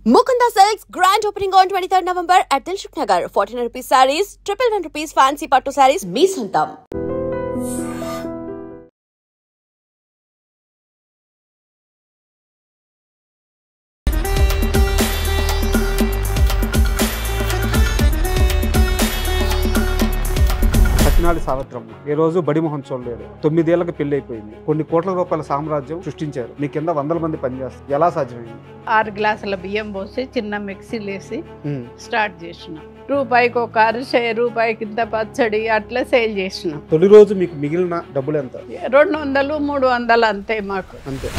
Mukunda Silks grand opening on 23rd November at Dilshuk Nagar. 1400 rupees sarees, 111 rupees fancy pattu sarees, me sontam. సకినాలి Savitramma ఈ రోజు బడి మొహం చూడలేదు. 9 ఏళ్లకు పెళ్లి అయిపోయింది. కొన్ని కోట్ల రూపాయల సామ్రాజ్యం సృష్టించారు. మీ కింద 100 మంది పనిచేస్తారు. ఎలా సాధ్యమైంది? 6 గ్లాసుల బియ్యం పోసి చిన్న మిక్సీలు వేసి స్టార్ట్ చేసినాం. రూపాయికి ఒక అరిసె, రూపాయికి ఇంత పచ్చడి అట్లా సేల్ చేసినాం. తొలి రోజు మీకు మిగిలిన డబ్బులు ఎంత? 200, 300 అంతే మాకు. అంతే.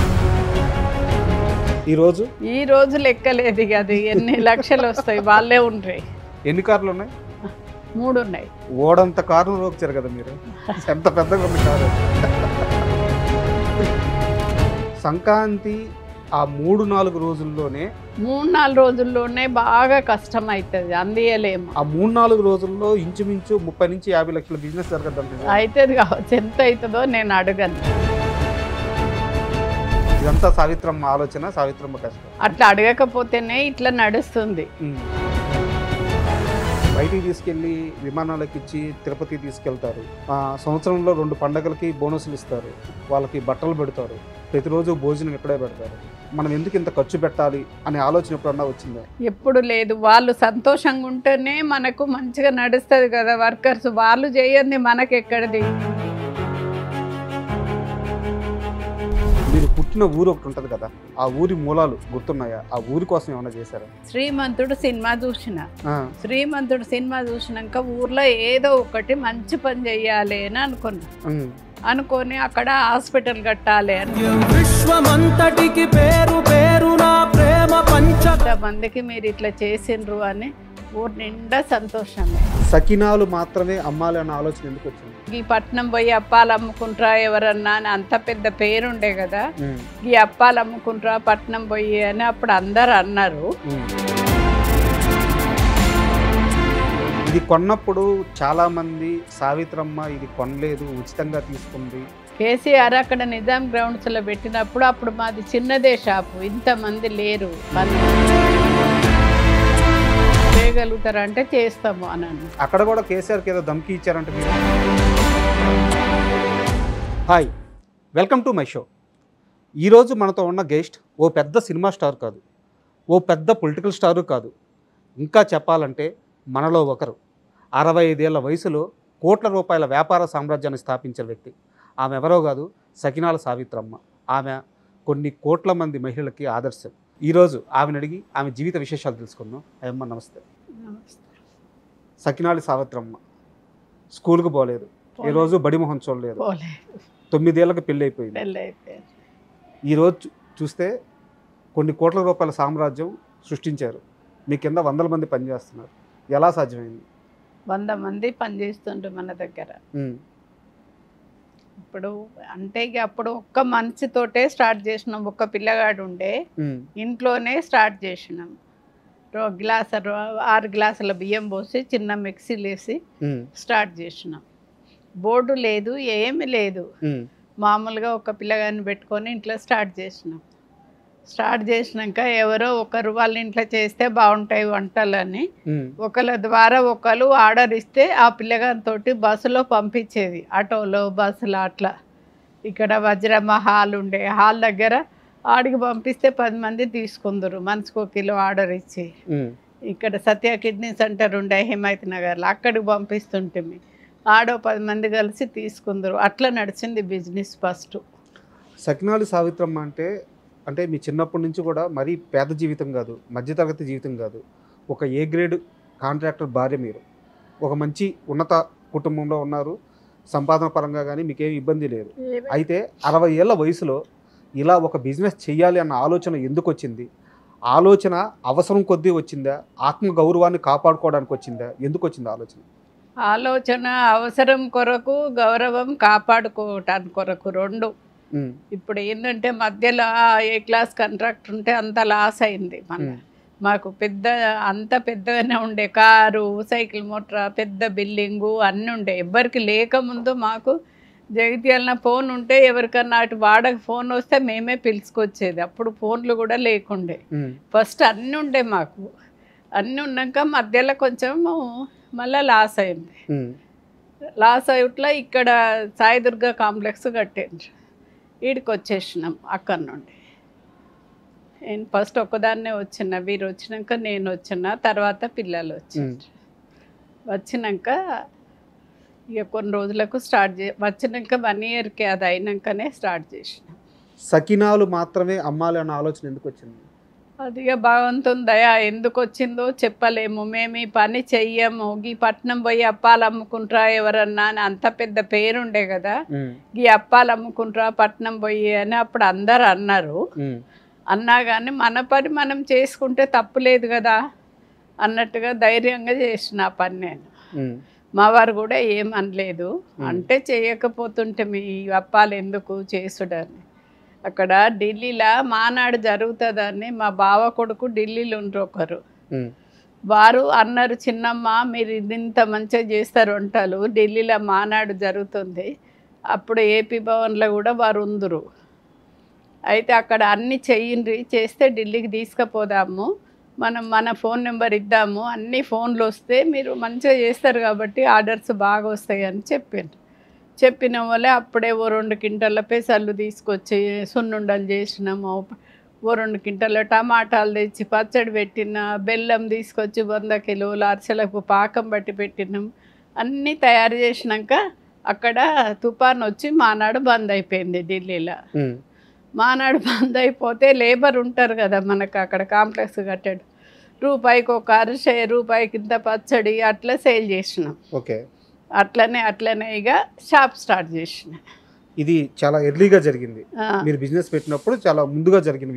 ఈ రోజు లెక్కలేదు. అది ఎన్ని లక్షలు వస్తాయి, వాళ్ళే ఉంటాయి. ఎన్ని కార్లు ఉన్నాయి? 3 ఉన్నాయి. ఓడంత కారు రోక్చారు కదా మీరు. ఎంత పెద్దగా ఉంది కారు. సంక్రాంతి ఆ 3-4 రోజుల్లోనే 3-4 రోజుల్లోనే బాగా కష్టం అవుతుంది, అందియలేము. ఆ 3-4 రోజుల్లో ఇంచుమించు 30 నుంచి 50 లక్షల బిజినెస్ జరగద్దంటే అవుతుంది కావచ్చు. ఎంత అవుతుందో నేను అడగను. ఇదంతా సావిత్రమ్మ ఆలోచన, సావిత్రమ్మ కష్టం. అట్లా అడగకపోతేనే ఇట్లా నడుస్తుంది. బయటికి తీసుకెళ్ళి విమానాలకు ఇచ్చి తిరుపతి తీసుకెళ్తారు. సంవత్సరంలో 2 పండగలకి బోనస్లు ఇస్తారు. వాళ్ళకి బట్టలు పెడతారు. ప్రతిరోజు భోజనం ఇక్కడే పెడతారు. మనం ఎందుకు ఇంత ఖర్చు పెట్టాలి అనే ఆలోచన ఎప్పుడన్నా వచ్చిందా? ఎప్పుడు లేదు. వాళ్ళు సంతోషంగా ఉంటేనే మనకు మంచిగా నడుస్తుంది కదా. వర్కర్స్ వాళ్ళు చేయండి మనకి ఎక్కడిది. మీరు పుట్టిన ఊరు ఒకటి ఉంటుంది కదా, ఆ ఊరి మూలాలు గుర్తున్నాయా? ఆ ఊరి కోసం ఏమైనా చేశారా? శ్రీమంతుడు సినిమా చూసినాక ఊర్లో ఏదో ఒకటి మంచి పని చెయ్యాలి అని అనుకొని అక్కడ హాస్పిటల్ కట్టాలి అని. విశ్వమంతటికి పేరు పేరునా ప్రేమ మందికి మీరు ఇట్లా చేసిండ్రు అని ఊరు నిండా సంతోషంగా. సకినాలు మాత్రమే అమ్మాలి అన్న ఆలోచన ఎందుకు వచ్చింది? ఈ పట్నం పోయి అప్పాలు అమ్ముకుంటారా ఎవరన్నా అని అంత పెద్ద పేరుండే కదా. ఈ అప్పాలు అమ్ముకుంటారా పట్నం పోయి అని అప్పుడు అందరు అన్నారు. ఇది కొన్నప్పుడు చాలా మంది సావిత్రమ్మ ఇది కొనలేదు, ఉచితంగా తీసుకుంది. కేసీఆర్ అక్కడ నిజాం గ్రౌండ్స్ లో పెట్టినప్పుడు అప్పుడు మాది చిన్నదే షాపు, ఇంతమంది లేరు. చేయగలుగుతారంటే చేస్తాము అని అక్కడ కూడా కేసీఆర్కి ఏదో ధమ్కి ఇచ్చారంటే మీరు. Hi, welcome to my show. ఈరోజు మనతో ఉన్న గెస్ట్ ఓ పెద్ద సినిమా స్టార్ కాదు, ఓ పెద్ద పొలిటికల్ స్టారు కాదు. ఇంకా చెప్పాలంటే మనలో ఒకరు. 65 ఏళ్ల వయసులో కోట్ల రూపాయల వ్యాపార సామ్రాజ్యాన్ని స్థాపించిన వ్యక్తి. ఆమె ఎవరో కాదు, సకినాల సావిత్రమ్మ. ఆమె కొన్ని కోట్ల మంది మహిళలకి ఆదర్శం. ఈరోజు ఆమెను అడిగి ఆమె జీవిత విశేషాలు తెలుసుకుందాం. అయ్యమ్మ నమస్తే. సకినాలి సావిత్రమ్మ స్కూల్కి పోలేదు, ఈరోజు బడి మొహం చూడలేదు. 9 ఏళ్లకు పెళ్ళి అయిపోయింది. ఈరోజు చూస్తే కొన్ని కోట్ల రూపాయల సామ్రాజ్యం సృష్టించారు. మీ కింద 100 మంది పనిచేస్తున్నారు. ఎలా సాధ్యమైంది? 100 మంది పనిచేస్తుండ్రు మన దగ్గర. ఇప్పుడు అంటే అప్పుడు ఒక్క మనిషితోటే స్టార్ట్ చేసినాం. ఒక్క పిల్లగాడు ఉండే ఇంట్లోనే స్టార్ట్ చేసినాం. 6 గ్లాసుల బియ్యం పోసి చిన్న మిక్సీలు వేసి స్టార్ట్ చేసినాం. బోర్డు లేదు, ఏమి లేదు. మామూలుగా ఒక పిల్లగాడిని పెట్టుకొని ఇంట్లో స్టార్ట్ చేసినాక ఎవరో ఒకరు వాళ్ళ ఇంట్లో చేస్తే బాగుంటాయి వంటలని ఒకళ్ళ ద్వారా ఒకరు ఆర్డర్ ఇస్తే ఆ పిల్లగానితోటి బస్సులో పంపించేది, ఆటోలో బస్సులో అట్లా. ఇక్కడ వజ్రమ్మ హాల్ ఉండే, హాల్ దగ్గర ఆడికి పంపిస్తే 10 మంది తీసుకుందరు, మనిషికి 1 కిలో ఆర్డర్ ఇచ్చి. ఇక్కడ సత్య కిడ్నీ సెంటర్ ఉండే హిమాయత్ నగర్లో, అక్కడికి పంపిస్తుంటే ఆడో 10 మంది కలిసి తీసుకుందరు. అట్లా నడిచింది బిజినెస్ ఫస్ట్. సకినాలి సావిత్రమ్మ అంటే మీ చిన్నప్పటి నుంచి కూడా మరీ పేద జీవితం కాదు, మధ్యతరగతి జీవితం కాదు, ఒక ఏ గ్రేడ్ కాంట్రాక్టర్ భార్య. మీరు ఒక మంచి ఉన్నత కుటుంబంలో ఉన్నారు. సంపాదన పరంగా కానీ మీకేం ఇబ్బంది లేదు. అయితే 60 ఏళ్ల వయసులో ఇలా ఒక బిజినెస్ చేయాలి అన్న ఆలోచన ఎందుకు వచ్చింది? ఆలోచన అవసరం కొద్దీ వచ్చిందా? ఆత్మగౌరవాన్ని కాపాడుకోవడానికి వచ్చిందా? ఎందుకు వచ్చింది ఆలోచన? ఆలోచన అవసరం కొరకు, గౌరవం కాపాడుకోవటానికి కొరకు, 2. ఇప్పుడు ఏంటంటే మధ్యలో ఏ క్లాస్ కాంట్రాక్ట్ ఉంటే అంత లాస్ అయింది. మాకు అంత పెద్దగానే ఉండే కారు, సైకిల్ మోటార్, పెద్ద బిల్డింగు అన్నీ ఉండే. ఎవ్వరికి లేకముందు మాకు జగిత్యాల ఫోన్ ఉంటే ఎవరికన్నా అటు వాడక ఫోన్ వస్తే మేమే పిలుచుకొచ్చేది. అప్పుడు ఫోన్లు కూడా లేకుండే. ఫస్ట్ అన్నీ ఉండే మాకు. అన్నీ ఉన్నాక మధ్యలో కొంచెం మళ్ళీ లాస్ అయింది. లాస్ అయ్యట్లా ఇక్కడ సాయిదుర్గ కాంప్లెక్స్ కట్టిండ్రు. వీడికి వచ్చేసినాం అక్కడి నుండి. నేను ఫస్ట్ ఒక్కదాన్నే వచ్చిన, వీరు వచ్చినాక నేను వచ్చిన, తర్వాత పిల్లలు వచ్చిండ్రు. వచ్చినాక ఇక కొన్ని రోజులకు వచ్చినాక 1 ఇయర్కి అది అయినాకనే స్టార్ట్ చేసిన. సకినాలు మాత్రమే అమ్మాలి అన్న ఆలోచన ఎందుకు వచ్చింది? అది ఇక భగవంతుని దయ ఎందుకు వచ్చిందో చెప్పలేము. మేము ఈ పని చెయ్యము. ఈ పట్నం పోయి అప్పాలు అమ్ముకుంటారా ఎవరన్నా అని అంత పెద్ద పేరుండే కదా, ఈ అప్పాలు అమ్ముకుంటారా పట్నం పోయి అని అప్పుడు అందరు అన్నారు. అన్నా కానీ మన పని మనం చేసుకుంటే తప్పులేదు కదా అన్నట్టుగా ధైర్యంగా చేసిన ఆ పని నేను. మా వారు కూడా ఏమనలేదు. అంటే చేయకపోతుంటే మీ అప్పాలు ఎందుకు చేసుడని. అక్కడ ఢిల్లీలో మానాడు జరుగుతుందని మా బావ కొడుకు ఢిల్లీలో ఉండరు ఒకరు, వారు అన్నారు, చిన్నమ్మ మీరు ఇంత మంచిగా చేస్తారు వంటలు, ఢిల్లీలో మానాడు జరుగుతుంది, అప్పుడు ఏపీ భవన్లో కూడా వారు ఉందరు. అయితే అక్కడ అన్నీ చెయ్యండి, చేస్తే ఢిల్లీకి తీసుకుపోదాము, మనం మన ఫోన్ నెంబర్ ఇద్దాము, అన్ని ఫోన్లు వస్తే మీరు మంచిగా చేస్తారు కాబట్టి ఆర్డర్స్ బాగా వస్తాయి అని చెప్పిన వాళ్ళే అప్పుడే 2 క్వింటాల పెసళ్ళు తీసుకొచ్చి సున్నుండలు చేసినాము. 2 క్వింటాల టమాటాలు తెచ్చి పచ్చడి పెట్టిన, బెల్లం తీసుకొచ్చి 100 కిలోల అరిసెలకు పాకం బట్టి పెట్టినాం. అన్నీ తయారు చేసినాక అక్కడ తుఫాన్ వచ్చి మానాడు బంద్ అయిపోయింది ఢిల్లీలో. మానాడు బంద్ అయిపోతే లేబర్ ఉంటారు కదా మనకు అక్కడ కాంప్లెక్స్ కట్టాడు, రూపాయికి ఒక అరిసె, రూపాయికి ఇంత పచ్చడి అట్లా సేల్ చేసినాం. ఓకే, అట్లనే ఇక షాప్ స్టార్ట్ చేసిన. ఇది చాలా ఎర్లీగా జరిగింది. మీరు బిజినెస్ పెట్టినప్పుడు చాలా ముందుగా జరిగిన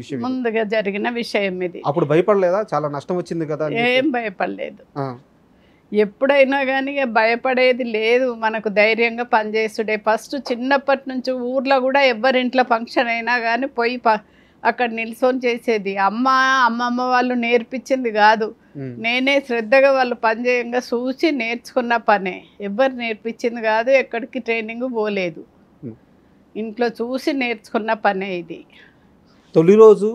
విషయం ఇది. అప్పుడు భయపడలేదా? చాలా నష్టం వచ్చింది కదా. ఏం భయపడలేదు. ఎప్పుడైనా కానీ భయపడేది లేదు. మనకు ధైర్యంగా పనిచేస్తుండే. ఫస్ట్ చిన్నప్పటి నుంచి ఊర్లో కూడా ఎవరింట్లో ఫంక్షన్ అయినా కానీ పోయి అక్కడ నిల్చొని చేసేది. అమ్మమ్మ వాళ్ళు నేర్పించింది కాదు, నేనే శ్రద్ధగా వాళ్ళు పనిచేయంగా చూసి నేర్చుకున్న పనే. ఎవరు నేర్పించింది కాదు, ఎక్కడికి ట్రైనింగ్ పోలేదు, ఇంట్లో చూసి నేర్చుకున్న పనే ఇది. తొలి రోజు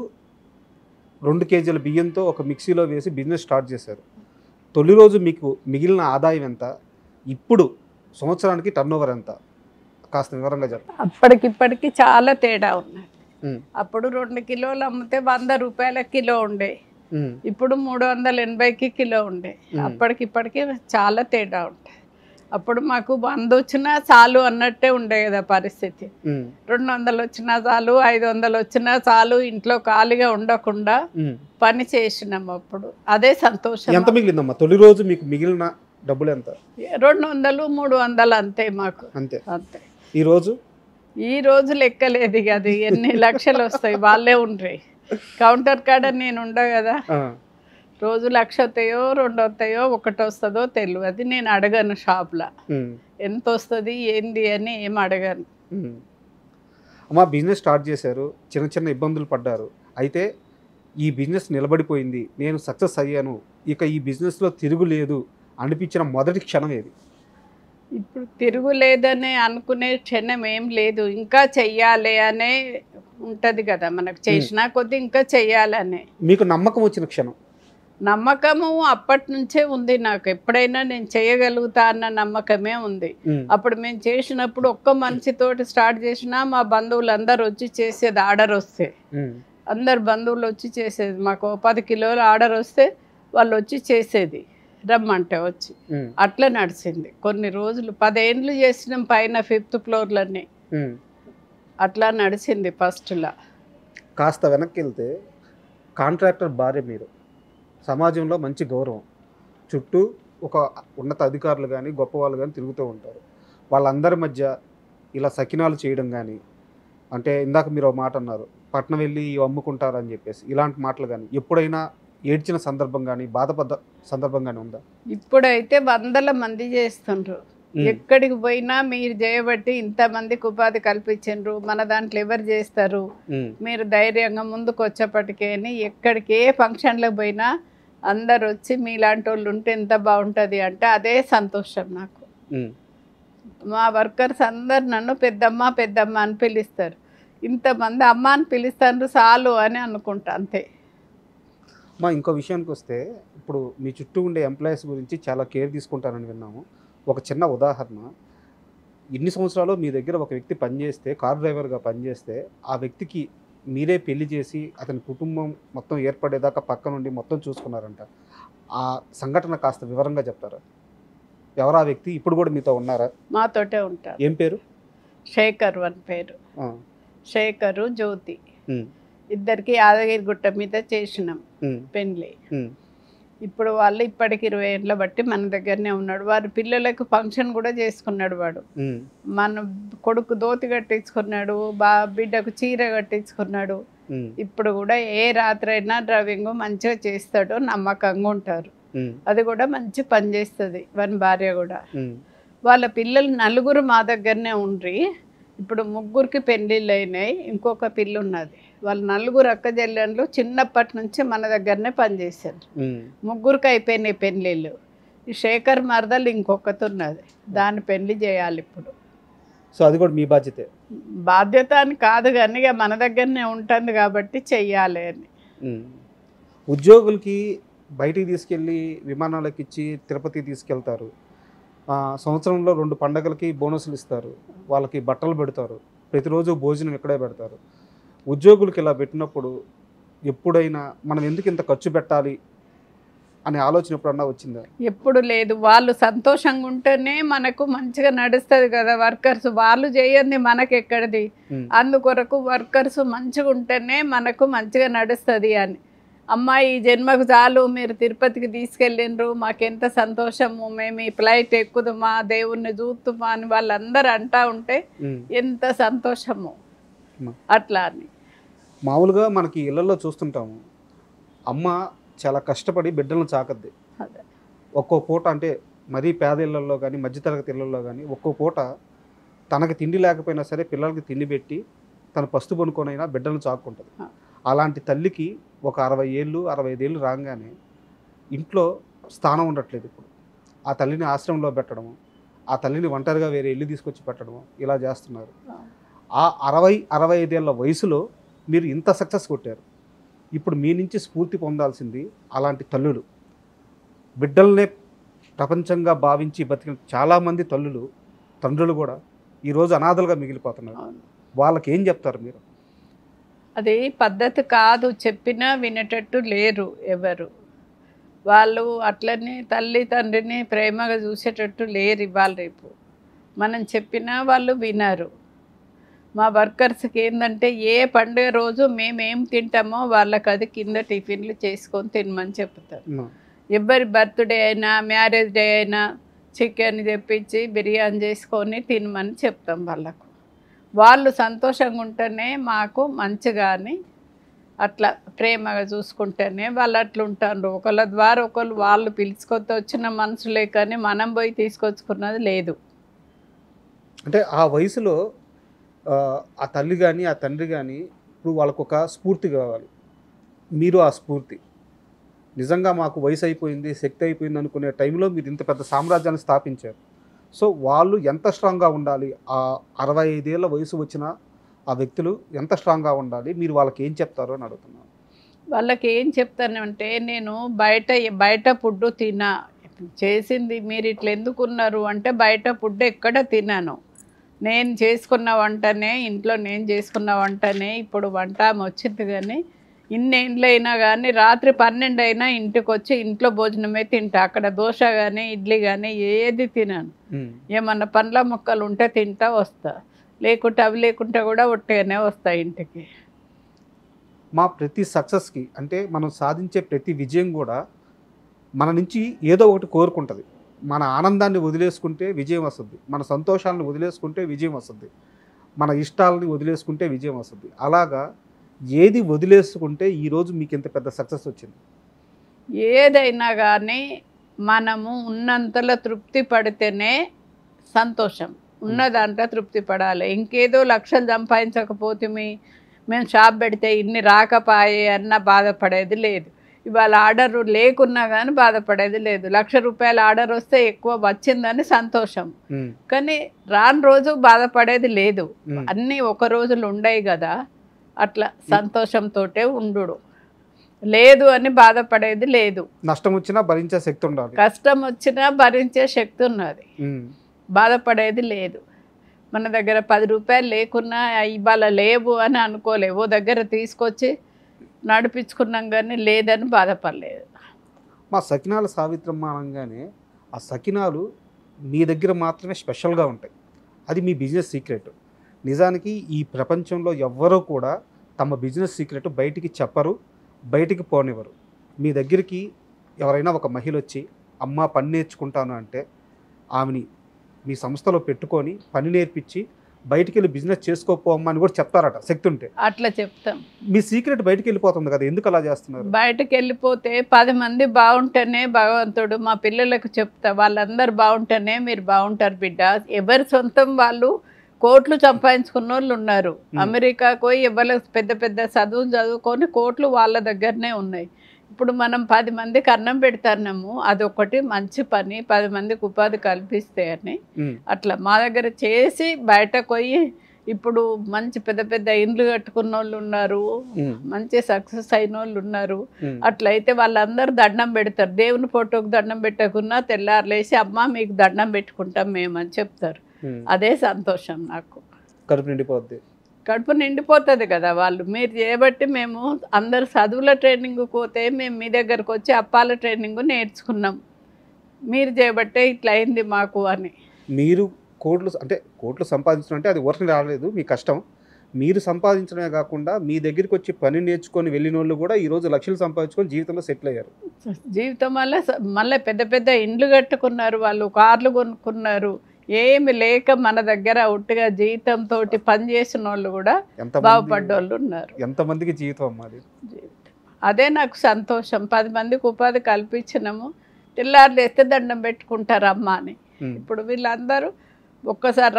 2 కేజీల బియ్యంతో ఒక మిక్సీలో వేసి బిజినెస్ స్టార్ట్ చేశారు. తొలి రోజు మీకు మిగిలిన ఆదాయం ఎంత? ఇప్పుడు సంవత్సరానికి టర్నోవర్ ఎంత? కాస్త వివరంగా చెప్పండి. అప్పటికిప్పటికి చాలా తేడా ఉన్నాయి. అప్పుడు 2 కిలోలు అమ్మితే 100 రూపాయల కిలో ఉండే, ఇప్పుడు 380కి కిలో ఉండే. అప్పటికిప్పటికి చాలా తేడా ఉంటాయి. అప్పుడు మాకు 100 వచ్చినా చాలు అన్నట్టే ఉండే కదా పరిస్థితి. 200 వచ్చినా చాలు, 500 వచ్చినా చాలు, ఇంట్లో ఖాళీగా ఉండకుండా పని చేసినాము. అప్పుడు అదే సంతోషం. ఎంత మిగిలిందమ్మా తొలి రోజు మీకు? మిగిలిన డబ్బులు ఎంత? 200, 300 అంతే మాకు. అంతే. ఈ రోజు లెక్కలేదు అది ఎన్ని లక్షలు వస్తాయి, వాళ్ళే ఉండ్రి కౌంటర్ కాడ నేను ఉండ కదా. రోజు 1,00,000 వస్తాయో 2 వస్తాయో 1 వస్తుందో తెలియదు. నేను అడగను షాప్లో ఎంత వస్తుంది ఏంది అని ఏం అడగను. అమ్మా బిజినెస్ స్టార్ట్ చేశారు, చిన్న ఇబ్బందులు పడ్డారు, అయితే ఈ బిజినెస్ నిలబడిపోయింది, నేను సక్సెస్ అయ్యాను, ఇక ఈ బిజినెస్లో తిరుగులేదు అనిపించిన మొదటి క్షణం ఏది? ఇప్పుడు తిరుగులేదనే అనుకునే క్షణం ఏం లేదు. ఇంకా చెయ్యాలి అనే ఉంటుంది కదా మనకు, చేసినా కొద్ది ఇంకా చెయ్యాలనే. మీకు నమ్మకం వచ్చిన క్షణం? నమ్మకము అప్పటి నుంచే ఉంది నాకు. ఎప్పుడైనా నేను చేయగలుగుతా అన్న నమ్మకమే ఉంది. అప్పుడు మేము చేసినప్పుడు ఒక్క మనిషితోటి స్టార్ట్ చేసినా మా బంధువులు అందరు వచ్చి చేసేది. ఆర్డర్ వస్తే అందరు బంధువులు వచ్చి చేసేది. మాకు 10 కిలోల ఆర్డర్ వస్తే వాళ్ళు వచ్చి చేసేది, రమ్మంటే వచ్చి. అట్లా నడిచింది కొన్ని రోజులు. 10 ఏళ్ళు చేసినాం పైన 5th ఫ్లోర్లన్నీ. అట్లా నడిచింది ఫస్ట్లో. కాస్త వెనక్కి వెళ్తే కాంట్రాక్టర్ భార్య మీరు, సమాజంలో మంచి గౌరవం, చుట్టూ ఒక ఉన్నత అధికారులు కానీ గొప్ప వాళ్ళు కానీ తిరుగుతూ ఉంటారు. వాళ్ళందరి మధ్య ఇలా సకినాలు చేయడం కానీ, అంటే ఇందాక మీరు ఒక మాట అన్నారు, పట్నం వెళ్ళి అమ్ముకుంటారని చెప్పేసి, ఇలాంటి మాటలు కానీ ఎప్పుడైనా ఏడ్చిన సందర్భం కానీ బాధపడ్డ సందర్భం కానీ ఉందా? ఇప్పుడైతే 100 మంది చేస్తుండ్రు. ఎక్కడికి పోయినా మీరు చేయబట్టి ఇంతమందికి ఉపాధి కల్పించండ్రు, మన దాంట్లో ఎవరు చేస్తారు, మీరు ధైర్యంగా ముందుకు వచ్చేప్పటికే అని ఎక్కడికి ఏ ఫంక్షన్లకు పోయినా అందరు వచ్చి మీలాంటి వాళ్ళు ఉంటే ఎంత బాగుంటుంది అంటే అదే సంతోషం నాకు. మా వర్కర్స్ అందరు నన్ను పెద్దమ్మ పెద్దమ్మ అని పిలుస్తారు. ఇంతమంది అమ్మ అని పిలుస్తారు చాలు అని అనుకుంటా అంతే. మా ఇంకో విషయానికి వస్తే ఇప్పుడు మీ చుట్టూ ఉండే ఎంప్లాయీస్ గురించి చాలా కేర్ తీసుకుంటారని విన్నాము. ఒక చిన్న ఉదాహరణ, ఇన్ని సంవత్సరాలు మీ దగ్గర ఒక వ్యక్తి పనిచేస్తే, కార్ డ్రైవర్గా పనిచేస్తే, ఆ వ్యక్తికి మీరే పెళ్లి చేసి అతని కుటుంబం మొత్తం ఏర్పడేదాకా పక్క నుండి మొత్తం చూసుకున్నారంట. ఆ సంఘటన కాస్త వివరంగా చెప్తారా? ఎవరు ఆ వ్యక్తి? ఇప్పుడు కూడా మీతో ఉన్నారా? మాతోటే ఉంటారు. ఏం పేరు? శేఖర్ అని పేరు. శేఖరు జ్యోతి ఇద్దరికి యాదగిరిగుట్ట మీద చేసినాం పెళ్ళి. ఇప్పుడు వాళ్ళు ఇప్పటికి 20 ఏళ్ళ బట్టి మన దగ్గరనే ఉన్నాడు. వారి పిల్లలకు ఫంక్షన్ కూడా చేసుకున్నాడు. వాడు మన కొడుకు ధోతి కట్టించుకున్నాడు, బిడ్డకు చీర కట్టించుకున్నాడు. ఇప్పుడు కూడా ఏ రాత్రి అయినా డ్రైవింగ్ మంచిగా చేస్తాడు, నమ్మకంగా ఉంటారు. అది కూడా మంచి పని చేస్తుంది వాని భార్య కూడా. వాళ్ళ పిల్లలు 4 మా దగ్గరనే ఉండ్రి. ఇప్పుడు 3కి పెళ్ళిళ్ళు అయినాయి, ఇంకొక పిల్ల ఉన్నది. వాళ్ళు 4 అక్క చెల్లెళ్ళు చిన్నప్పటి నుంచి మన దగ్గరనే పనిచేశారు. 3కి అయిపోయినాయి పెళ్ళిళ్ళు. ఈ శేఖర్ మరదలు ఇంకొకటి ఉన్నది, దాని పెళ్లి చేయాలి ఇప్పుడు. సో అది కూడా మీ బాధ్యతే? బాధ్యత అని కాదు కానీ ఇక మన దగ్గరనే ఉంటుంది కాబట్టి చెయ్యాలి అని. ఉద్యోగులకి బయటికి తీసుకెళ్ళి విమానాలకు ఇచ్చి తిరుపతి తీసుకెళ్తారు. సంవత్సరంలో 2 పండగలకి బోనస్లు ఇస్తారు, వాళ్ళకి బట్టలు పెడతారు, ప్రతిరోజు భోజనం ఇక్కడే పెడతారు. ఉద్యోగులకి ఇలా పెట్టినప్పుడు ఎప్పుడైనా మనం ఎందుకు ఇంత ఖర్చు పెట్టాలి అనే ఆలోచన ఎప్పుడన్నా వచ్చిందా? ఎప్పుడు లేదు. వాళ్ళు సంతోషంగా ఉంటేనే మనకు మంచిగా నడుస్తుంది కదా. వర్కర్స్ వాళ్ళు చేయండి మనకి ఎక్కడిది. అందుకొరకు వర్కర్స్ మంచిగా ఉంటేనే మనకు మంచిగా నడుస్తుంది అని. అమ్మాయి ఈ జన్మకు చాలు, మీరు తిరుపతికి తీసుకెళ్ళిండ్రు, మాకెంత సంతోషము, మేము ఈ ఫ్లైట్ ఎక్కుదుమా, దేవుణ్ణి చూస్తుమా అని వాళ్ళందరూ అంటా ఉంటే ఎంత సంతోషము అట్లా అని. మామూలుగా మనకి ఇళ్లలో చూస్తుంటాము, అమ్మ చాలా కష్టపడి బిడ్డలను చాకద్ది. ఒక్కో పూట అంటే మరీ పేద ఇళ్లలో కానీ మధ్యతరగతి ఇళ్లలో కానీ ఒక్కో పూట తనకి తిండి లేకపోయినా సరే పిల్లలకి తిండి పెట్టి తన పస్తు పనుకొనైనా బిడ్డలను చాక్కుంటుంది. అలాంటి తల్లికి ఒక 60 ఏళ్ళు 65 ఏళ్ళు రాగానే ఇంట్లో స్థానం ఉండట్లేదు. ఇప్పుడు ఆ తల్లిని ఆశ్రమంలో పెట్టడము, ఆ తల్లిని ఒంటరిగా వేరే ఇల్లు తీసుకొచ్చి పెట్టడము ఇలా చేస్తున్నారు. ఆ 60-65 ఏళ్ళ వయసులో మీరు ఇంత సక్సెస్ కొట్టారు. ఇప్పుడు మీ నుంచి స్ఫూర్తి పొందాల్సింది అలాంటి తల్లులు, బిడ్డలనే ప్రపంచంగా భావించి బతికిన చాలామంది తల్లులు తండ్రులు కూడా ఈరోజు అనాథలుగా మిగిలిపోతున్నారు. వాళ్ళకి ఏం చెప్తారు మీరు? అది పద్ధతి కాదు, చెప్పినా వినేటట్టు లేరు ఎవరు. వాళ్ళు అట్లనే తల్లి తండ్రిని ప్రేమగా చూసేటట్టు లేరు ఇవాళ రేపు. మనం చెప్పినా వాళ్ళు వినరు. మా వర్కర్స్కి ఏంటంటే ఏ పండుగ రోజు మేమేం తింటామో వాళ్ళకి అది కింద టిఫిన్లు చేసుకొని తినమని చెప్తారు. ఎవరి బర్త్డే అయినా మ్యారేజ్ డే అయినా చికెన్ తెప్పించి బిర్యానీ చేసుకొని తినమని చెప్తాం వాళ్ళకు. వాళ్ళు సంతోషంగా ఉంటేనే మాకు మంచిగా అని అట్లా ప్రేమగా చూసుకుంటేనే వాళ్ళు అట్లా ఉంటారు. ఒకళ్ళ ద్వారా ఒకళ్ళు వాళ్ళు పిలుచుకొచ్చి వచ్చిన మనుషులే కానీ మనం పోయి తీసుకొచ్చుకున్నది లేదు. అంటే ఆ వయసులో ఆ తల్లి కానీ ఆ తండ్రి కానీ ఇప్పుడు వాళ్ళకు ఒక స్ఫూర్తి కావాలి. మీరు ఆ స్ఫూర్తి నిజంగా మాకు వయసు అయిపోయింది, శక్తి అయిపోయింది అనుకునే టైంలో మీరు ఇంత పెద్ద సామ్రాజ్యాన్ని స్థాపించారు. సో వాళ్ళు ఎంత స్ట్రాంగ్గా ఉండాలి? ఆ 65 ఏళ్ళ వయసు వచ్చిన ఆ వ్యక్తులు ఎంత స్ట్రాంగ్గా ఉండాలి? మీరు వాళ్ళకి ఏం చెప్తారో అని అడుగుతున్నాను. వాళ్ళకి ఏం చెప్తానంటే, నేను బయట ఫుడ్ తినా చేసింది మీరు ఇట్లా ఎందుకున్నారు అంటే, బయట ఫుడ్ ఎక్కడ తిన్నాను, నేను చేసుకున్న వంటనే ఇంట్లో నేను చేసుకున్న వంటనే ఇప్పుడు వంట వచ్చింది. కానీ ఇన్నేళ్ళైనా కానీ రాత్రి 12 అయినా ఇంటికి వచ్చి ఇంట్లో భోజనమే తింటా. అక్కడ దోశ కానీ ఇడ్లీ కానీ ఏది తినాను. ఏమన్నా పండ్ల ముక్కలు ఉంటే తింటా వస్తా, లేకుంటే అవి లేకుంటే కూడా ఒట్టిగానే వస్తా ఇంటికి. మా ప్రతి సక్సెస్కి అంటే మనం సాధించే ప్రతి విజయం కూడా మన నుంచి ఏదో ఒకటి కోరుకుంటుంది. మన ఆనందాన్ని వదిలేసుకుంటే విజయం వస్తుంది, మన సంతోషాలను వదిలేసుకుంటే విజయం వస్తుంది, మన ఇష్టాలని వదిలేసుకుంటే విజయం వస్తుంది. అలాగా ఏది వదిలేసుకుంటే ఈరోజు మీకు ఇంత పెద్ద సక్సెస్ వచ్చింది? ఏదైనా కానీ మనము ఉన్నంతలో తృప్తి పడితేనే సంతోషం. ఉన్న దాంట్లో తృప్తి పడాలి. ఇంకేదో లక్షలు సంపాదించకపోతే మేము షాప్ పెడితే ఇన్ని రాకపాయే అన్న బాధపడేది లేదు. ఇవాళ ఆర్డర్ లేకున్నా కానీ బాధపడేది లేదు. 1,00,000 రూపాయల ఆర్డర్ వస్తే ఎక్కువ వచ్చిందని సంతోషం, కానీ రాని రోజు బాధపడేది లేదు. అన్నీ ఒక రోజులు ఉండయి కదా, అట్లా సంతోషంతో ఉండు. లేదు అని బాధపడేది లేదు. నష్టం వచ్చినా భరించే శక్తి ఉండాలి, కష్టం వచ్చినా భరించే శక్తి ఉన్నది, బాధపడేది లేదు. మన దగ్గర 10 రూపాయలు లేకున్నా ఇవాళ లేవు అని అనుకోలేవు, దగ్గర తీసుకొచ్చి నడిపించుకున్నాం కానీ లేదని బాధపడలేదు. మా సకినాల సావిత్రమ్మ అనగానే ఆ సకినాలు మీ దగ్గర మాత్రమే స్పెషల్గా ఉంటాయి, అది మీ బిజినెస్ సీక్రెట్. నిజానికి ఈ ప్రపంచంలో ఎవ్వరూ కూడా తమ బిజినెస్ సీక్రెట్ బయటికి చెప్పరు, బయటికి పోనివ్వరు. మీ దగ్గరికి ఎవరైనా ఒక మహిళ వచ్చి అమ్మ పని నేర్చుకుంటాను అంటే ఆమెని మీ సంస్థలో పెట్టుకొని పని నేర్పించి బయటికి వెళ్ళి బిజినెస్ చేసుకోపోమ్మా అని కూడా చెప్తారట శక్తి ఉంటే. అట్లా చెప్తాం. మీ సీక్రెట్ బయటికి వెళ్ళిపోతుంది కదా, ఎందుకు అలా చేస్తున్నారు? బయటకు వెళ్ళిపోతే 10 మంది బాగుంటేనే భగవంతుడు మా పిల్లలకు చెప్తా, వాళ్ళందరూ బాగుంటేనే మీరు బాగుంటారు బిడ్డ. ఎవరి సొంతం వాళ్ళు కోట్లు సంపాదించుకున్న వాళ్ళు ఉన్నారు. అమెరికాకు పోయి ఎవరు పెద్ద పెద్ద చదువులు చదువుకొని కోట్లు వాళ్ళ దగ్గరనే ఉన్నాయి. ఇప్పుడు మనం 10 మందికి అన్నం పెడతాన్నాము, అదొకటి మంచి పని, 10 మందికి ఉపాధి కల్పిస్తే అని అట్లా మా దగ్గర చేసి బయటకు పోయి ఇప్పుడు మంచి పెద్ద పెద్ద ఇండ్లు కట్టుకున్న వాళ్ళు ఉన్నారు, మంచి సక్సెస్ అయిన వాళ్ళు ఉన్నారు. అట్లయితే వాళ్ళందరూ దండం పెడతారు. దేవుని ఫోటోకి దండం పెట్టకున్నా తెల్లారులేసి అమ్మ మీకు దండం పెట్టుకుంటాం మేమని చెప్తారు. అదే సంతోషం నాకు. కడుపు నిండిపోద్ది, కడుపు నిండిపోతుంది కదా. వాళ్ళు మీరు చేయబట్టి మేము అందరు చదువుల ట్రైనింగ్ పోతే మేము మీ దగ్గరకు వచ్చి అప్పాల ట్రైనింగ్ నేర్చుకున్నాం, మీరు చేయబట్టే ఇట్లా అయింది మాకు అని. మీరు కోట్లు సంపాదించడం అంటే అది ఊరికి రాలేదు, మీ కష్టం. మీరు సంపాదించడమే కాకుండా మీ దగ్గరికి వచ్చి పని నేర్చుకొని వెళ్ళిన వాళ్ళు కూడా ఈరోజు లక్షలు సంపాదించుకొని జీవితంలో సెటిల్ అయ్యారు. జీవితం మళ్ళీ పెద్ద పెద్ద ఇండ్లు కట్టుకున్నారు, వాళ్ళు కార్లు కొనుక్కున్నారు. ఏమి లేక మన దగ్గర ఒట్టిగా జీవితంతో పని చేసిన వాళ్ళు కూడా బాగుపడ్డ వాళ్ళు ఉన్నారు. ఎంతమందికి జీవితం అమ్మాది. అదే నాకు సంతోషం. 10 మందికి ఉపాధి కల్పించినాము. తెల్లారులు వేస్తే దండం పెట్టుకుంటారు అమ్మ అని. ఇప్పుడు వీళ్ళందరూ ఒక్కసారి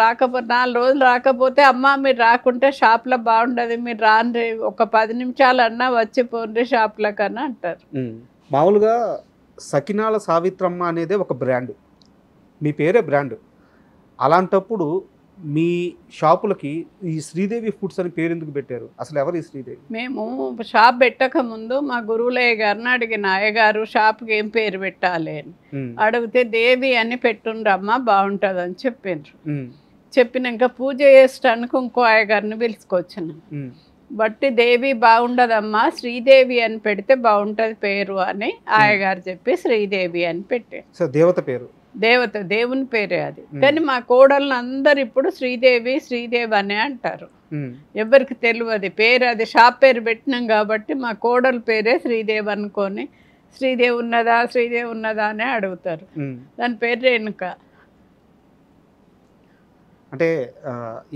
4 రోజులు రాకపోతే అమ్మ మీరు రాకుంటే షాప్లో బాగుండదు, మీరు రాండి, ఒక 10 నిమిషాలన్నా వచ్చి పోండి షాప్లో కన్నా అంటారు. మామూలుగా సకినాల సావిత్రమ్మ అనేదే ఒక బ్రాండ్, మీ పేరే బ్రాండ్. అలాంటప్పుడు మీ షాపులకి ఈ శ్రీదేవి ఫుడ్స్ అని పేరు ఎందుకు పెట్టారు? అసలు ఎవరు ఈ శ్రీదేవి? మేము షాప్ పెట్టక ముందు మా గురువులయ్య గారిని అడిగిన, అయ్యగారు షాప్కి ఏం పేరు పెట్టాలి అని అడిగితే దేవి అని పెట్టుండ్రమ్మా బాగుంటుంది అని చెప్పిండ్రు. చెప్పినాక పూజ చేసడానికి ఇంకో అయ్యగారిని పిలుచుకొచ్చాను. బట్టి దేవి బాగుండదమ్మా శ్రీదేవి అని పెడితే బాగుంటుంది పేరు అని అయ్యగారు చెప్పి శ్రీదేవి అని పెట్టారు. సో దేవత పేరు, దేవుని పేరే అది. కానీ మా కోడళ్ళు అందరు ఇప్పుడు శ్రీదేవి శ్రీదేవి అనే అంటారు. ఎవరికి తెలియదు పేరు, అది షాప్ పేరు పెట్టినాం కాబట్టి మా కోడల పేరే శ్రీదేవి అనుకొని శ్రీదేవి ఉన్నదా అని అడుగుతారు. దాని పేరు రేణుక. అంటే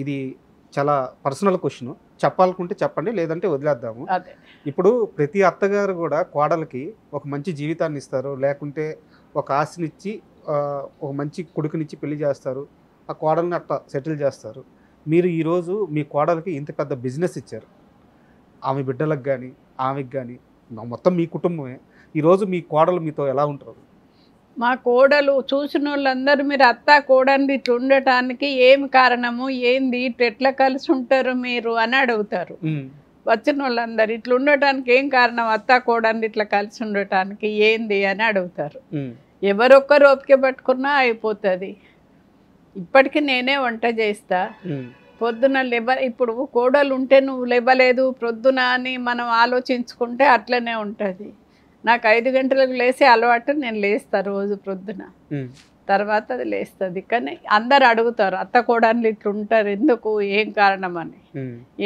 ఇది చాలా పర్సనల్ క్వశ్చన్, చెప్పాలనుకుంటే చెప్పండి, లేదంటే వదిలేద్దాము. అదే ఇప్పుడు ప్రతి అత్తగారు కూడా కోడలకి ఒక మంచి జీవితాన్ని ఇస్తారు, లేకుంటే ఒక ఆశనిచ్చి ఒక మంచి కొడుకునిచ్చి పెళ్లి చేస్తారు, ఆ కోడల్ని అట్లా సెటిల్ చేస్తారు. మీరు ఈరోజు మీ కోడలకి ఇంత పెద్ద బిజినెస్ ఇచ్చారు, ఆమె బిడ్డలకు కానీ ఆమెకి కానీ మొత్తం మీ కుటుంబమే. ఈరోజు మీ కోడలు మీతో ఎలా ఉంటారు? మా కోడలు చూసిన వాళ్ళందరూ మీరు అత్త కోడలు ఇట్లా ఉండటానికి ఏమి కారణము, ఏంది, ఎట్లా కలిసి ఉంటారు మీరు అని అడుగుతారు. వచ్చిన వాళ్ళందరూ ఇట్లా ఉండటానికి ఏం కారణం, అత్త కోడలు ఇట్లా కలిసి ఉండటానికి ఏంది అని అడుగుతారు. ఎవరొక్కరు ఓపిక పట్టుకున్నా అయిపోతుంది. ఇప్పటికీ నేనే వంట చేస్తా. పొద్దున ఇప్పుడు కోడలు ఉంటే నువ్వు లేవలేదు ప్రొద్దున అని మనం ఆలోచించుకుంటే అట్లనే ఉంటుంది. నాకు 5 గంటలకు లేసే అలవాటు, నేను లేస్తా రోజు ప్రొద్దున, తర్వాత అది లేస్తుంది. కానీ అందరు అడుగుతారు అత్త కోడలు ఇట్లా ఉంటారు ఎందుకు, ఏం కారణం అని.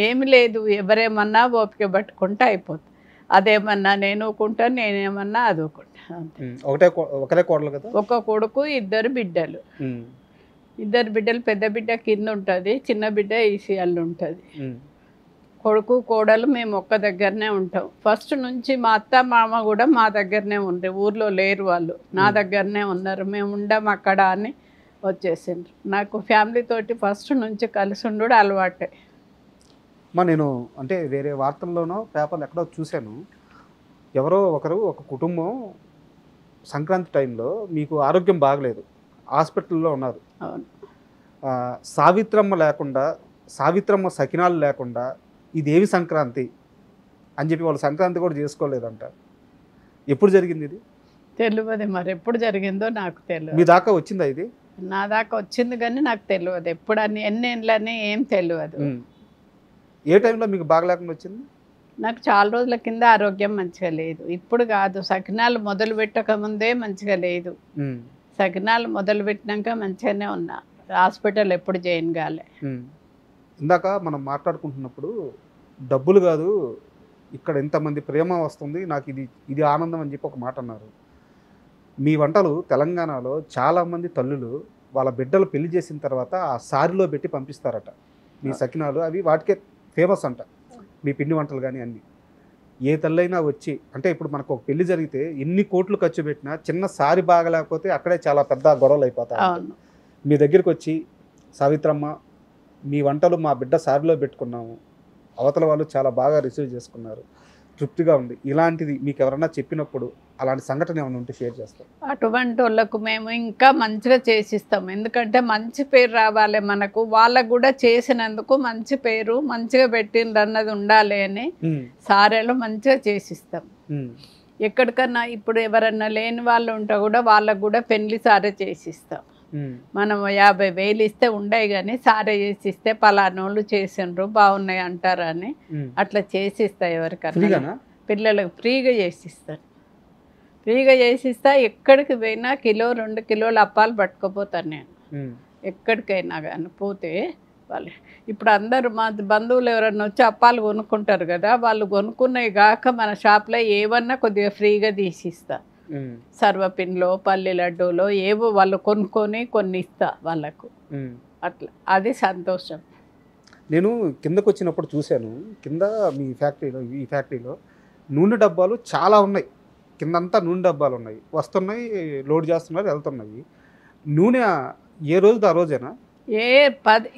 ఏమి లేదు, ఎవరేమన్నా ఓపిక పట్టుకుంటే అయిపోతుంది. అదేమన్నా నేను ఊకుంటాను, నేనేమన్నా అది ఊకుంటాను అంతే. ఒకటే కోడలు కదా? ఒక కొడుకు, 2 బిడ్డలు. 2 బిడ్డలు, పెద్ద బిడ్డ కింద ఉంటుంది, చిన్న బిడ్డ ఈసీఎల్ ఉంటుంది. కొడుకు కోడలు మేము ఒక్క దగ్గరనే ఉంటాం. ఫస్ట్ నుంచి మా అత్త మామ కూడా మా దగ్గరనే ఉండే, ఊర్లో లేరు వాళ్ళు, నా దగ్గరనే ఉన్నారు. మేము ఉండం అక్కడ అని వచ్చేసిండ్రు. నాకు ఫ్యామిలీ తోటి ఫస్ట్ నుంచి కలిసి ఉండడు అలవాటే. నేను అంటే వేరే వార్తల్లోనో పేపర్లు ఎక్కడో చూశాను, ఎవరో ఒకరు ఒక కుటుంబం సంక్రాంతి టైంలో మీకు ఆరోగ్యం బాగలేదు, హాస్పిటల్లో ఉన్నారు. అవును. సావిత్రమ్మ లేకుండా, సావిత్రమ్మ సకినాలు లేకుండా ఇదేమి సంక్రాంతి అని చెప్పి వాళ్ళు సంక్రాంతి కూడా చేసుకోలేదంట. ఎప్పుడు జరిగింది ఇది? తెలియదు మరి, ఎప్పుడు జరిగిందో నాకు మీ తెలియదు. దాకా వచ్చిందా ఇది? నా దాకా వచ్చింది కానీ నాకు తెలియదు ఎప్పుడు అని, ఎన్నేళ్ళని ఏం తెలియదు. ఏ టైంలో మీకు బాగలేకుండా వచ్చింది? నాకు చాలా రోజుల కింద ఆరోగ్యం మంచిగా లేదు, ఇప్పుడు కాదు. సకినాలు మొదలు పెట్టక ముందే మంచిగా లేదు, సకినాలు మొదలు పెట్టినాక మంచిగానే ఉన్నా. హాస్పిటల్ ఎప్పుడు జాయిన్ కాలే. ఇందాక మనం మాట్లాడుకుంటున్నప్పుడు డబ్బులు కాదు, ఇక్కడ ఇంతమంది ప్రేమ వస్తుంది నాకు, ఇది ఆనందం అని చెప్పి ఒక మాట అన్నారు. మీ వంటలు తెలంగాణలో చాలామంది తల్లులు వాళ్ళ బిడ్డలు పెళ్లి చేసిన తర్వాత ఆ సారిలో పెట్టి పంపిస్తారట. మీ సకినాలు అవి వాటికే ఫేమస్ అంట, మీ పిండి వంటలు కానీ అన్నీ. ఏ తల్లైనా వచ్చి, అంటే ఇప్పుడు మనకు ఒక పెళ్లి జరిగితే ఎన్ని కోట్లు ఖర్చు పెట్టినా చిన్న సారి బాగలేకపోతే అక్కడే చాలా పెద్ద గొడవలు అయిపోతాయి. మీ దగ్గరికి వచ్చి సావిత్రమ్మ మీ వంటలు మా బిడ్డ సారిలో పెట్టుకున్నాము, అవతల వాళ్ళు చాలా బాగా రిసీవ్ చేసుకున్నారు, తృప్తిగా ఉంది, ఇలాంటిది మీకు ఎవరన్నా చెప్పినప్పుడు అలాంటి సంఘటన ఏమైనా ఉంటే షేర్ చేస్తాం. అటువంటి వాళ్ళకు మేము ఇంకా మంచిగా చేసిస్తాం, ఎందుకంటే మంచి పేరు రావాలి మనకు, వాళ్ళకు కూడా చేసినందుకు మంచి పేరు, మంచిగా పెట్టిండ్రు అన్నది ఉండాలి అని సారేలో మంచిగా చేసిస్తాం. ఎక్కడికన్నా ఇప్పుడు ఎవరన్నా లేని వాళ్ళు ఉంటే కూడా వాళ్ళకు కూడా పెళ్లి సారే చేసిస్తాం. మనం 50,000 ఇస్తే ఉండయి కానీ సారే చేసిస్తే పలానోళ్ళు చేసిండ్రు బాగున్నాయి అంటారు అని అట్లా చేసిస్తా. ఎవరికన్నా పిల్లలకు ఫ్రీగా చేసిస్తాను, ఫ్రీగా చేసిస్తా. ఎక్కడికి పోయినా 1-2 కిలోలు అప్పాలు పట్టుకుపోతాను నేను, ఎక్కడికైనా కానీ పోతే. వాళ్ళు ఇప్పుడు అందరూ మా బంధువులు ఎవరన్నా వచ్చి అప్పాలు కొనుక్కుంటారు కదా, వాళ్ళు కొనుక్కున్నవి కాక మన షాప్లో ఏమన్నా కొద్దిగా ఫ్రీగా తీసిస్తా. సర్వపిండిలో పల్లి లడ్డూలో ఏవో వాళ్ళు కొనుక్కొని కొన్ని ఇస్తా వాళ్ళకు, అట్లా అది సంతోషం. నేను కిందకు వచ్చినప్పుడు చూశాను, కింద మీ ఫ్యాక్టరీలో, ఈ ఫ్యాక్టరీలో నూనె డబ్బాలు చాలా ఉన్నాయి, కిందంతా నూనె డబ్బాలు ఉన్నాయి, వస్తున్నాయి, లోడ్ చేస్తున్నారు, వెళ్తున్నాయి. నూనె ఏ రోజుది ఆ రోజేనా?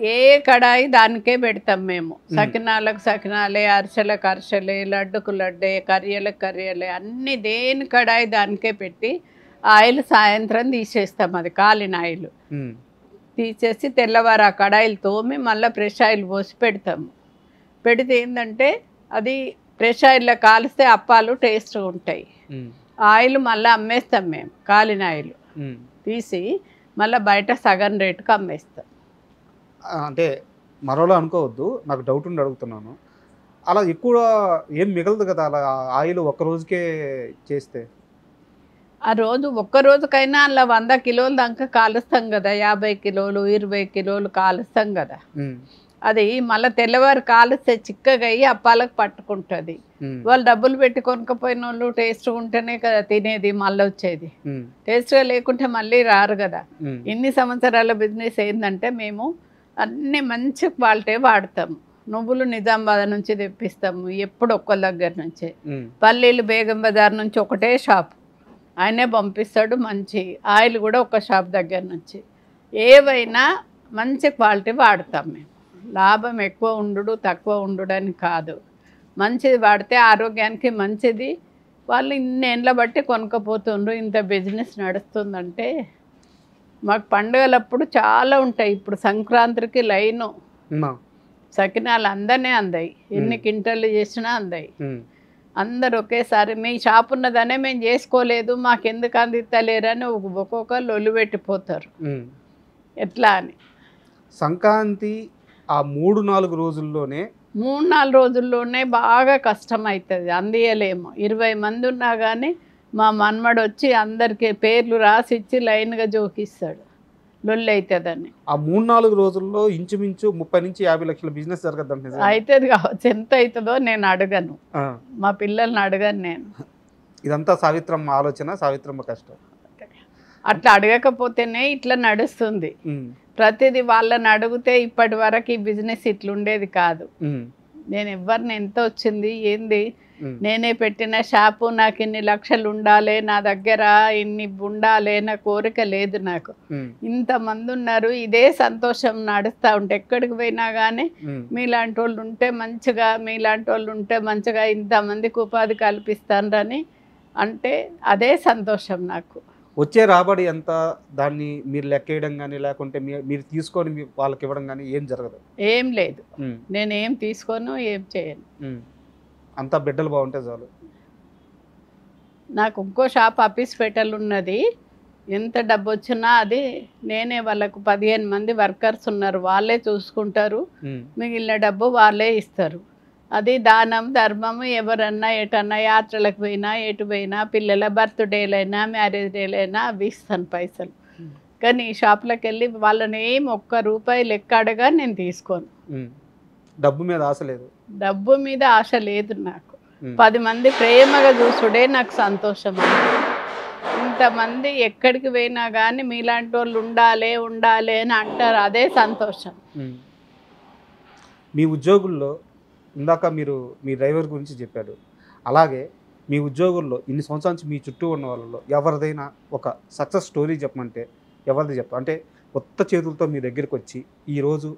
ఏ కడాయి దానికే పెడతాం మేము. సకినాలకు సకినాలే, అరిసెలకు అరిసెలే, లడ్డుకు లడ్డే, కర్రీలకు కర్రీలే, అన్ని దేని కడాయి దానికే పెట్టి ఆయిల్ సాయంత్రం తీసేస్తాం. అది కాలిన ఆయిల్ తీసేసి తెల్లవారు ఆ కడాయిలు తోమి మళ్ళీ ఫ్రెష్ ఆయిల్ పోసి పెడతాము. పెడితే ఏంటంటే అది ఫ్రెష్ ఆయిల్లో కాలిస్తే అప్పాలు టేస్ట్గా ఉంటాయి. ఆయిల్ మళ్ళీ అమ్మేస్తాం మేము, కాలిన ఆయిల్ తీసి మళ్ళీ బయట సగం రేటుకి అమ్మేస్తాం. అంటే మరోలా అనుకోవద్దు, నాకు డౌట్ ఉండి అడుగుతున్నాను. అలా ఎక్కువ ఏం మిగలదు కదా అలా ఆయిల్ ఒక్క రోజుకే చేస్తే? ఆ రోజు ఒక్క రోజుకైనా అలా 100 కిలోలు దాకా కాలుస్తాం కదా, 50 కిలోలు 20 కిలోలు కాలుస్తాం కదా. అది మళ్ళీ తెల్లవారు కాలుస్తే చిక్కగా అయ్యి అప్పాలకు పట్టుకుంటుంది. వాళ్ళు డబ్బులు పెట్టి కొనుక్కపోయిన వాళ్ళు టేస్ట్గా ఉంటేనే కదా తినేది, మళ్ళీ వచ్చేది. టేస్ట్గా లేకుంటే మళ్ళీ రారు కదా. ఇన్ని సంవత్సరాల బిజినెస్ ఏంటంటే మేము అన్నీ మంచి క్వాలిటీ వాడతాము. నువ్వులు నిజామాబాద్ నుంచి తెప్పిస్తాము, ఎప్పుడు ఒక్కళ్ళ దగ్గర నుంచే. పల్లీలు బేగం బజార్ నుంచి ఒకటే షాప్, ఆయనే పంపిస్తాడు. మంచి ఆయిల్ కూడా ఒక షాప్ దగ్గర నుంచి. ఏవైనా మంచి క్వాలిటీ వాడతాం మేము. లాభం ఎక్కువ ఉండు తక్కువ ఉండు అని కాదు, మంచిది వాడితే ఆరోగ్యానికి మంచిది. వాళ్ళు ఇన్నేళ్ళ బట్టి కొనుక్కపోతుండ్రు, ఇంత బిజినెస్ నడుస్తుందంటే. మాకు పండుగలప్పుడు చాలా ఉంటాయి. ఇప్పుడు సంక్రాంతికి లైను సకినాలు అందరినీ అందాయి, ఎన్ని కింటలు చేసినా అందాయి. అందరు ఒకేసారి మీ షాప్ ఉన్నదనే మేము చేసుకోలేదు, మాకెందుకు అందిస్తలేరని ఒక్కొక్కరు ఒళ్ళు పెట్టిపోతారు. ఎట్లా అని సంక్రాంతి ఆ 3-4 రోజుల్లోనే 3-4 రోజుల్లోనే బాగా కష్టం అవుతుంది, అందియలేము. 20 మంది ఉన్నా కానీ మా మన్మడు వచ్చి అందరికి పేర్లు రాసి ఇచ్చి లైన్గా జోకిస్తాడు, లొల్లి అవుతుందని. ఆ 3-4 రోజుల్లో ఇంచుమించు 30-50 లక్షల బిజినెస్ జరగద్దండి. అవుతుంది కావచ్చు, ఎంత అవుతుందో నేను అడగను, మా పిల్లల్ని అడగను నేను. ఇదంతా సావిత్రమ్మ ఆలోచన, సావిత్రమ్మ కష్టం. అట్లా అడగకపోతేనే ఇట్లా నడుస్తుంది. ప్రతిదీ వాళ్ళని అడిగితే ఇప్పటి వరకు ఈ బిజినెస్ ఇట్లుండేది కాదు. నేను ఎవరిని ఎంత వచ్చింది ఏంది నేనే పెట్టిన షాపు, నాకు ఇన్ని లక్షలు ఉండాలి, నా దగ్గర ఇన్ని ఉండాలి, నా కోరిక లేదు నాకు. ఇంతమంది ఉన్నారు, ఇదే సంతోషం నడుస్తూ ఉంటే ఎక్కడికి పోయినా కానీ మీలాంటి వాళ్ళు ఉంటే మంచిగా ఇంతమందికి ఉపాధి కల్పిస్తానని అంటే అదే సంతోషం నాకు. వచ్చే రాబడి ఎంత, దాన్ని మీరు లెక్కేయడం కానీ లేకుంటే మీరు తీసుకొని వాళ్ళకి ఇవ్వడం కానీ ఏం జరగదు? ఏం లేదు, నేను ఏం తీసుకోను, ఏం చేయను. అంతా బిడ్డలు బాగుంటే చాలు. నాకు ఇంకో షాప్ అప్పీస్పేటలు ఉన్నది, ఎంత డబ్బు వచ్చినా అది నేనే, వాళ్ళకు 15 మంది వర్కర్స్ ఉన్నారు, వాళ్ళే చూసుకుంటారు, మిగిలిన డబ్బు వాళ్ళే ఇస్తారు. అది దానం ధర్మము. ఎవరన్నా ఎటన్నా యాత్రలకు పోయినా, ఎటు పోయినా, పిల్లల బర్త్డేలైనా, మ్యారేజ్ డేలైనా అవి ఇస్తాను పైసలు. కానీ ఈ షాప్లోకి వెళ్ళి వాళ్ళని ఏం ₹1 లెక్క అడగా నేను తీసుకోను. డబ్బు మీద ఆశ లేదు, డబ్బు మీద ఆశ లేదు నాకు. 10 మంది ప్రేమగా చూసుడే నాకు సంతోషం. ఇంతమంది ఎక్కడికి పోయినా కానీ మీలాంటి వాళ్ళు ఉండాలి అని అంటారు, అదే సంతోషం. మీ ఉద్యోగుల్లో ఇందాక మీరు మీ డ్రైవర్ గురించి చెప్పాడు, అలాగే మీ ఉద్యోగుల్లో ఇన్ని సంవత్సరాల నుంచి మీ చుట్టూ ఉన్న వాళ్ళలో ఎవరిదైనా ఒక సక్సెస్ స్టోరీ చెప్పమంటే ఎవరిది చెప్తారు? అంటే కొత్త చేతులతో మీ దగ్గరికి వచ్చి ఈరోజు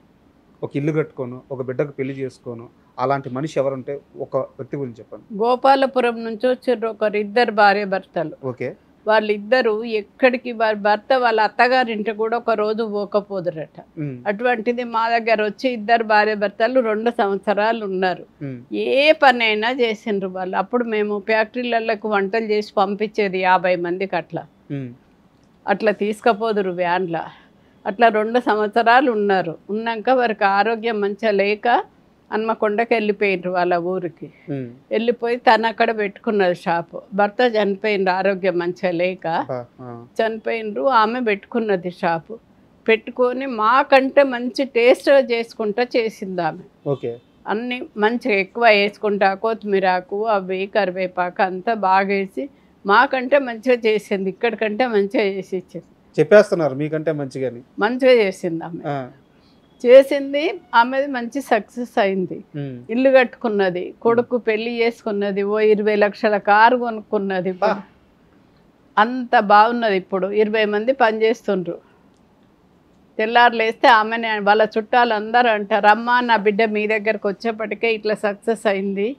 ఒక ఇల్లు కట్టుకోను, ఒక బిడ్డకు పెళ్లి చేసుకోను, అలాంటి మనిషి ఎవరుంటే ఒక వ్యక్తి గురించి చెప్పండి. గోపాలపురం నుంచి వచ్చారు ఒకరు, 2 భార్య భర్తలు. ఓకే. వాళ్ళిద్దరూ ఎక్కడికి వారి భర్త వాళ్ళ అత్తగారింటి కూడా ఒక రోజు పోకపోదురట. అటువంటిది మా దగ్గర వచ్చి 2 భార్య భర్తలు 2 సంవత్సరాలు ఉన్నారు. ఏ పనైనా చేసిండ్రు వాళ్ళు. అప్పుడు మేము ఫ్యాక్టరీలకు వంటలు చేసి పంపించేది 50 మందికి అట్లా తీసుకపోదురు వ్యాన్ల. అట్లా 2 సంవత్సరాలు ఉన్నారు. ఉన్నాక వారికి ఆరోగ్యం మంచిగా లేక హన్మకొండకి వెళ్ళిపోయినారు వాళ్ళ ఊరికి. వెళ్ళిపోయి తను అక్కడ పెట్టుకున్నది షాపు. భర్త చనిపోయిండ్రు, ఆరోగ్యం మంచిగా లేక చనిపోయినరు. ఆమె పెట్టుకున్నది షాపు. పెట్టుకొని మాకంటే మంచి టేస్ట్ చేసుకుంటా చేసింది ఆమె. అన్ని మంచిగా ఎక్కువ వేసుకుంటా, కొత్తిమీరాకు అవి కరివేపాకు అంతా బాగా వేసి మాకంటే మంచిగా చేసింది. ఇక్కడికంటే మంచిగా చేసి ఇచ్చింది. చెప్పేస్తున్నారు మీకంటే మంచిగా చేసింది ఆమె. చేసింది ఆమెది మంచి సక్సెస్ అయింది. ఇల్లు కట్టుకున్నది, కొడుకు పెళ్లి చేసుకున్నది, 20 లక్షల కారు కొనుక్కున్నది. అంత బాగున్నది. ఇప్పుడు 20 మంది పనిచేస్తుండ్రు. తెల్లారులేస్తే ఆమెనే వాళ్ళ చుట్టాలు అందరూ అంటారు, అమ్మ నా బిడ్డ మీ దగ్గరకు వచ్చేప్పటికే ఇట్లా సక్సెస్ అయింది,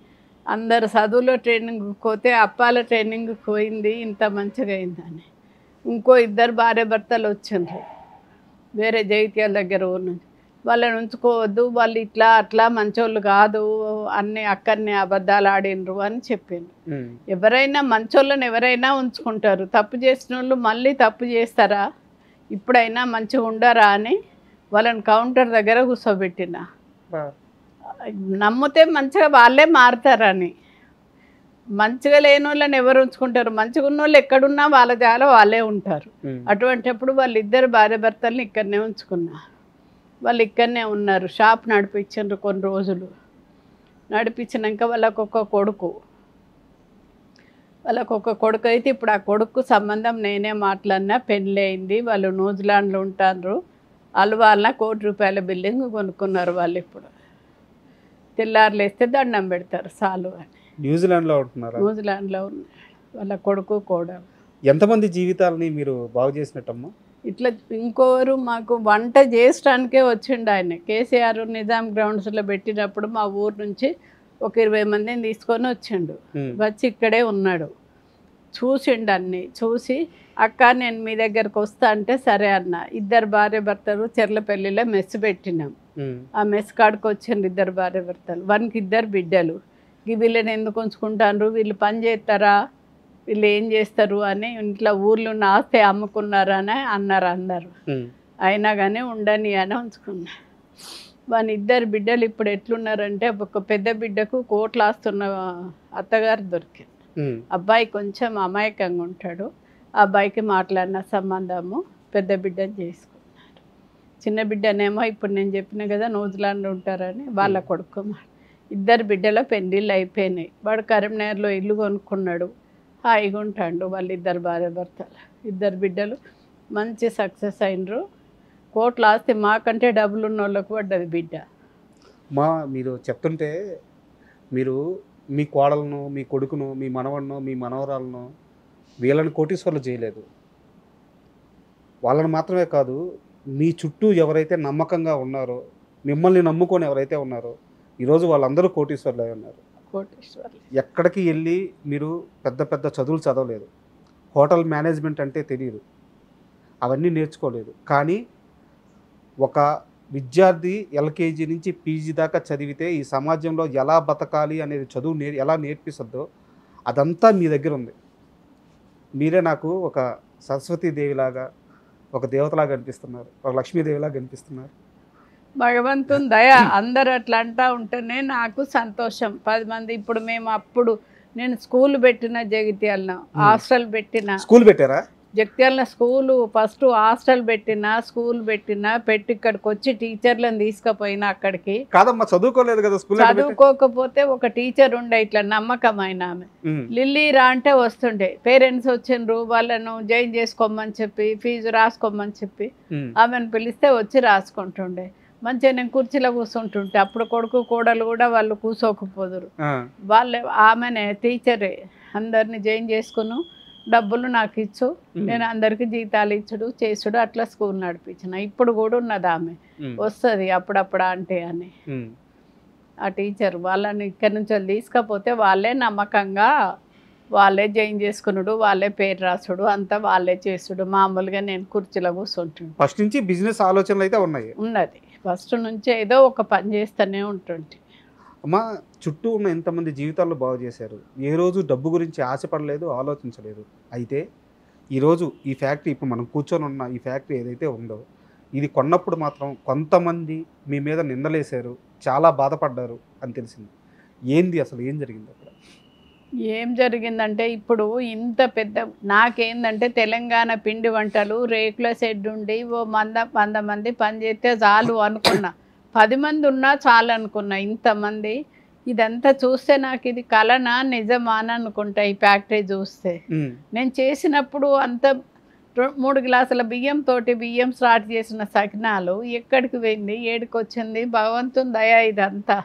అందరు చదువులో ట్రైనింగ్ పోతే అప్పాల ట్రైనింగ్ పోయింది, ఇంత మంచిగా అయిందని. ఇంకో 2 భార్య భర్తలు వచ్చిండ్రు వేరే జైత్యాల దగ్గర ఊరు నుంచి. వాళ్ళని ఉంచుకోవద్దు, వాళ్ళు ఇట్లా అట్లా మంచోళ్ళు కాదు, అన్ని అక్కడనే అబద్ధాలు ఆడినరు అని చెప్పిండు. ఎవరైనా మంచోళ్ళని ఎవరైనా ఉంచుకుంటారు, తప్పు చేసిన వాళ్ళు మళ్ళీ తప్పు చేస్తారా, ఇప్పుడైనా మంచిగా ఉండరా అని వాళ్ళని కౌంటర్ దగ్గర కూర్చోబెట్టిన. నమ్మితే మంచిగా వాళ్ళే మారుతారని. మంచిగా లేని వాళ్ళని ఎవరు ఉంచుకుంటారు? మంచిగా ఉన్న వాళ్ళు ఎక్కడున్నా వాళ్ళ జాలో వాళ్ళే ఉంటారు. అటువంటిప్పుడు వాళ్ళు 2 భార్య భర్తల్ని ఇక్కడనే ఉంచుకున్నా. వాళ్ళు ఇక్కడనే ఉన్నారు. షాప్ నడిపించారు కొన్ని రోజులు. నడిపించినాక వాళ్ళకొక కొడుకు అయితే ఇప్పుడు ఆ కొడుకు సంబంధం నేనే మాట్లాడినా, పెళ్ళి అయింది. వాళ్ళు న్యూజిలాండ్లో ఉంటారు. అల్వాల్న ₹1 బిల్డింగ్ కొనుక్కున్నారు వాళ్ళు. ఇప్పుడు తెల్లారులేస్తే దండం పెడతారు చాలు అని. న్యూజిలాండ్లో ఉంటున్నారు. న్యూజిలాండ్లో ఉన్నారు వాళ్ళ కొడుకు కూడా. ఎంతమంది జీవితాలని మీరు బాగు చేసినట్టమ్మా? ఇట్లా ఇంకోరు మాకు వంట చేయడానికే వచ్చిండు ఆయన. కేసీఆర్ నిజాం గ్రౌండ్స్లో పెట్టినప్పుడు మా ఊరు నుంచి ఒక 20 మందిని తీసుకొని వచ్చిండు. వచ్చి ఇక్కడే ఉన్నాడు. చూసిండు అన్ని. చూసి అక్క నేను మీ దగ్గరకు వస్తా అంటే సరే అన్న. 2 భార్య భర్తలు చెర్లపల్లిలో మెస్ పెట్టినాం. ఆ మెస్ కాడికి వచ్చిండు 2 భార్య భర్తలు. వానికి 2 బిడ్డలు. వీళ్ళని ఎందుకు ఉంచుకుంటారు, వీళ్ళు పని చేస్తారా, వీళ్ళు ఏం చేస్తారు అని ఇంట్లో ఊర్లో ఉన్న ఆస్తి అమ్ముకున్నారని అన్నారు అందరు. అయినా కానీ ఉండని అని ఉంచుకున్నా. వాని 2 బిడ్డలు ఇప్పుడు ఎట్లున్నారంటే, ఒక పెద్ద బిడ్డకు కోట్ల ఆస్తున్న అత్తగారు దొరికింది. అబ్బాయి కొంచెం అమాయకంగా ఉంటాడు. ఆ అబ్బాయికి మాట్లాడిన సంబంధము పెద్ద బిడ్డని చేసుకున్నారు. చిన్న బిడ్డనేమో ఇప్పుడు నేను చెప్పిన కదా న్యూజిలాండ్లో ఉంటారని వాళ్ళ కొడుకు. 2 బిడ్డల పెళ్ళిళ్ళు అయిపోయినాయి. వాడు కరీంనగర్లో ఇల్లు కొనుక్కున్నాడు, హాయిగా ఉంటాడు. వాళ్ళు 2 భార్య భర్తలు. 2 బిడ్డలు మంచి సక్సెస్ అయినరు. కోట్ల ఆస్తి మాకంటే డబ్బులు ఉన్న వాళ్ళకు పడ్డది బిడ్డ. మీరు చెప్తుంటే మీరు మీ కోడలను, మీ కొడుకును, మీ మనవడినో, మీ మనవరాలను వీళ్ళని కోటీశ్వర్లు చేయలేదు. వాళ్ళని మాత్రమే కాదు, మీ చుట్టూ ఎవరైతే నమ్మకంగా ఉన్నారో, మిమ్మల్ని నమ్ముకొని ఎవరైతే ఉన్నారో, ఈరోజు వాళ్ళందరూ కోటీశ్వర్లే ఉన్నారు. కోటేశ్వర్లు. ఎక్కడికి వెళ్ళి మీరు పెద్ద పెద్ద చదువులు చదవలేదు, హోటల్ మేనేజ్మెంట్ అంటే తెలియదు, అవన్నీ నేర్చుకోలేదు. కానీ ఒక విద్యార్థి ఎల్కేజీ నుంచి పీజీ దాకా చదివితే ఈ సమాజంలో ఎలా బతకాలి అనేది చదువు ఎలా నేర్పిస్తుందో అదంతా మీ దగ్గర ఉంది. మీరే నాకు ఒక సరస్వతీదేవిలాగా, ఒక దేవతలాగా అనిపిస్తున్నారు, ఒక లక్ష్మీదేవిలాగా అనిపిస్తున్నారు. భగవంతుని దయ. అందరు అట్లా అంటా ఉంటేనే నాకు సంతోషం. 10 మంది ఇప్పుడు మేము అప్పుడు నేను స్కూల్ పెట్టిన జగిత్యాలను, హాస్టల్ పెట్టిన. స్కూల్ పెట్టారా? జగిత్యాల స్కూలు ఫస్ట్ హాస్టల్ పెట్టిన, స్కూల్ పెట్టిన, పెట్టి ఇక్కడికి వచ్చి టీచర్లను తీసుకుపోయినా. అక్కడికి కాదమ్మా, చదువుకోలేదు కదా స్కూల్. చదువుకోకపోతే ఒక టీచర్ ఉండే ఇట్లా నమ్మకమైన ఆమె, లిల్లీ రా అంటే వస్తుండే. పేరెంట్స్ వచ్చిండ్రు, వాళ్ళను జాయిన్ చేసుకోమని చెప్పి, ఫీజు రాసుకోమని చెప్పి ఆమెను పిలిస్తే వచ్చి రాసుకుంటుండే. మంచిగా నేను కుర్చీలో కూర్చుంటుంటే అప్పుడు కొడుకు కోడలు కూడా వాళ్ళు కూర్చోకపోదురు. వాళ్ళే ఆమెనే టీచరే అందరిని జాయిన్ చేసుకుని డబ్బులు నాకు ఇచ్చు, నేను అందరికి జీతాలు ఇచ్చుడు చేసుడు అట్లా స్కూల్ నడిపించిన. ఇప్పుడు కూడా ఉన్నది ఆమె, వస్తుంది అప్పుడప్పుడు అంటే అని. ఆ టీచర్ వాళ్ళని ఇక్కడి నుంచి తీసుకపోతే వాళ్ళే నమ్మకంగా వాళ్ళే జాయిన్ చేసుకున్నాడు, వాళ్ళే పేరు రాసుడు అంతా వాళ్ళే చేసుడు. మామూలుగా నేను కుర్చీలో కూర్చుంటుండే. ఫస్ట్ నుంచి బిజినెస్ ఆలోచనలు అయితే ఉన్నది. ఫస్ట్ నుంచి ఏదో ఒక పని చేస్తూనే ఉంటుంటే. అమ్మా, చుట్టూ ఉన్న ఎంతమంది జీవితాల్లో బాగు చేశారు. ఏ రోజు డబ్బు గురించి ఆశపడలేదు, ఆలోచించలేదు. అయితే ఈరోజు ఈ ఫ్యాక్టరీ, ఇప్పుడు మనం కూర్చొని ఉన్న ఈ ఫ్యాక్టరీ ఏదైతే ఉందో, ఇది కొన్నప్పుడు మాత్రం కొంతమంది మీ మీద నిందలేశారు, చాలా బాధపడ్డారు అని తెలిసింది. ఏంది అసలు, ఏం జరిగింది అక్కడ? ఏం జరిగిందంటే ఇప్పుడు ఇంత పెద్ద నాకేందంటే తెలంగాణ పిండి వంటలు రేకుల షెడ్ ఉండి ఓ 100 మంది పని చేస్తే చాలు అనుకున్నా. 10 మంది ఉన్నా చాలు అనుకున్నా. ఇంతమంది ఇదంతా చూస్తే నాకు ఇది కలనా నిజమా అని అనుకుంటా. ఈ ఫ్యాక్టరీ చూస్తే నేను చేసినప్పుడు అంత 3 గ్లాసుల బియ్యం స్టార్ట్ చేసిన సకినాలు ఎక్కడికి పోయింది, ఏడికి వచ్చింది, భగవంతుని దయ ఇదంతా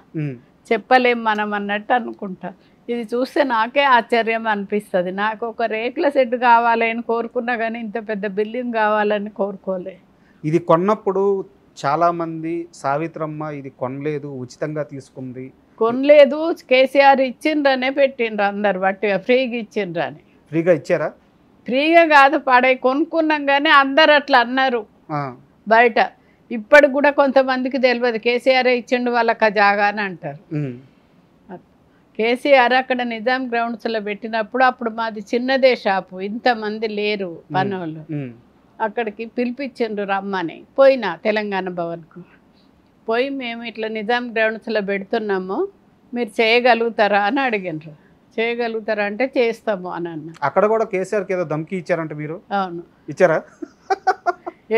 చెప్పలేం మనం అన్నట్టు అనుకుంటా. ఇది చూస్తే నాకే ఆశ్చర్యం అనిపిస్తుంది. నాకు ఒక రేకుల షెడ్ కావాలని కోరుకున్నా కానీ ఇంత పెద్ద బిల్డింగ్ కావాలని కోరుకోలే. ఇది కొన్నప్పుడు చాలామంది సావిత్రమ్మ ఇది కొనలేదు, ఉచితంగా తీసుకుంది, కొనలేదు, కేసీఆర్ ఇచ్చిండ్రనే పెట్టిండ్రు అందరు బట్టిగా, ఫ్రీగా ఇచ్చిండ్రని. ఫ్రీగా ఇచ్చారా? ఫ్రీగా కాదు, కొనుక్కున్నాం కానీ అందరు అట్లా అన్నారు బయట. ఇప్పటికి కూడా కొంతమందికి తెలియదు కేసీఆర్ ఇచ్చిండు వాళ్ళకి ఆ జాగా అని అంటారు. కేసీఆర్ అక్కడ నిజాం గ్రౌండ్స్లో పెట్టినప్పుడు అప్పుడు మాది చిన్నదే షాపు, ఇంతమంది లేరు పనోళ్ళు. అక్కడికి పిలిపించిండ్రు రమ్మని పోయినా తెలంగాణ భవన్కు పోయి, మేము ఇట్లా నిజాం గ్రౌండ్స్లో పెడుతున్నాము, మీరు చేయగలుగుతారా అని అడిగినారు. చేయగలుగుతారా అంటే చేస్తాము అని అన్న. అక్కడ కూడా కేసీఆర్కి ఏదో ధమ్కి ఇచ్చారంట మీరు? అవును. ఇచ్చారా?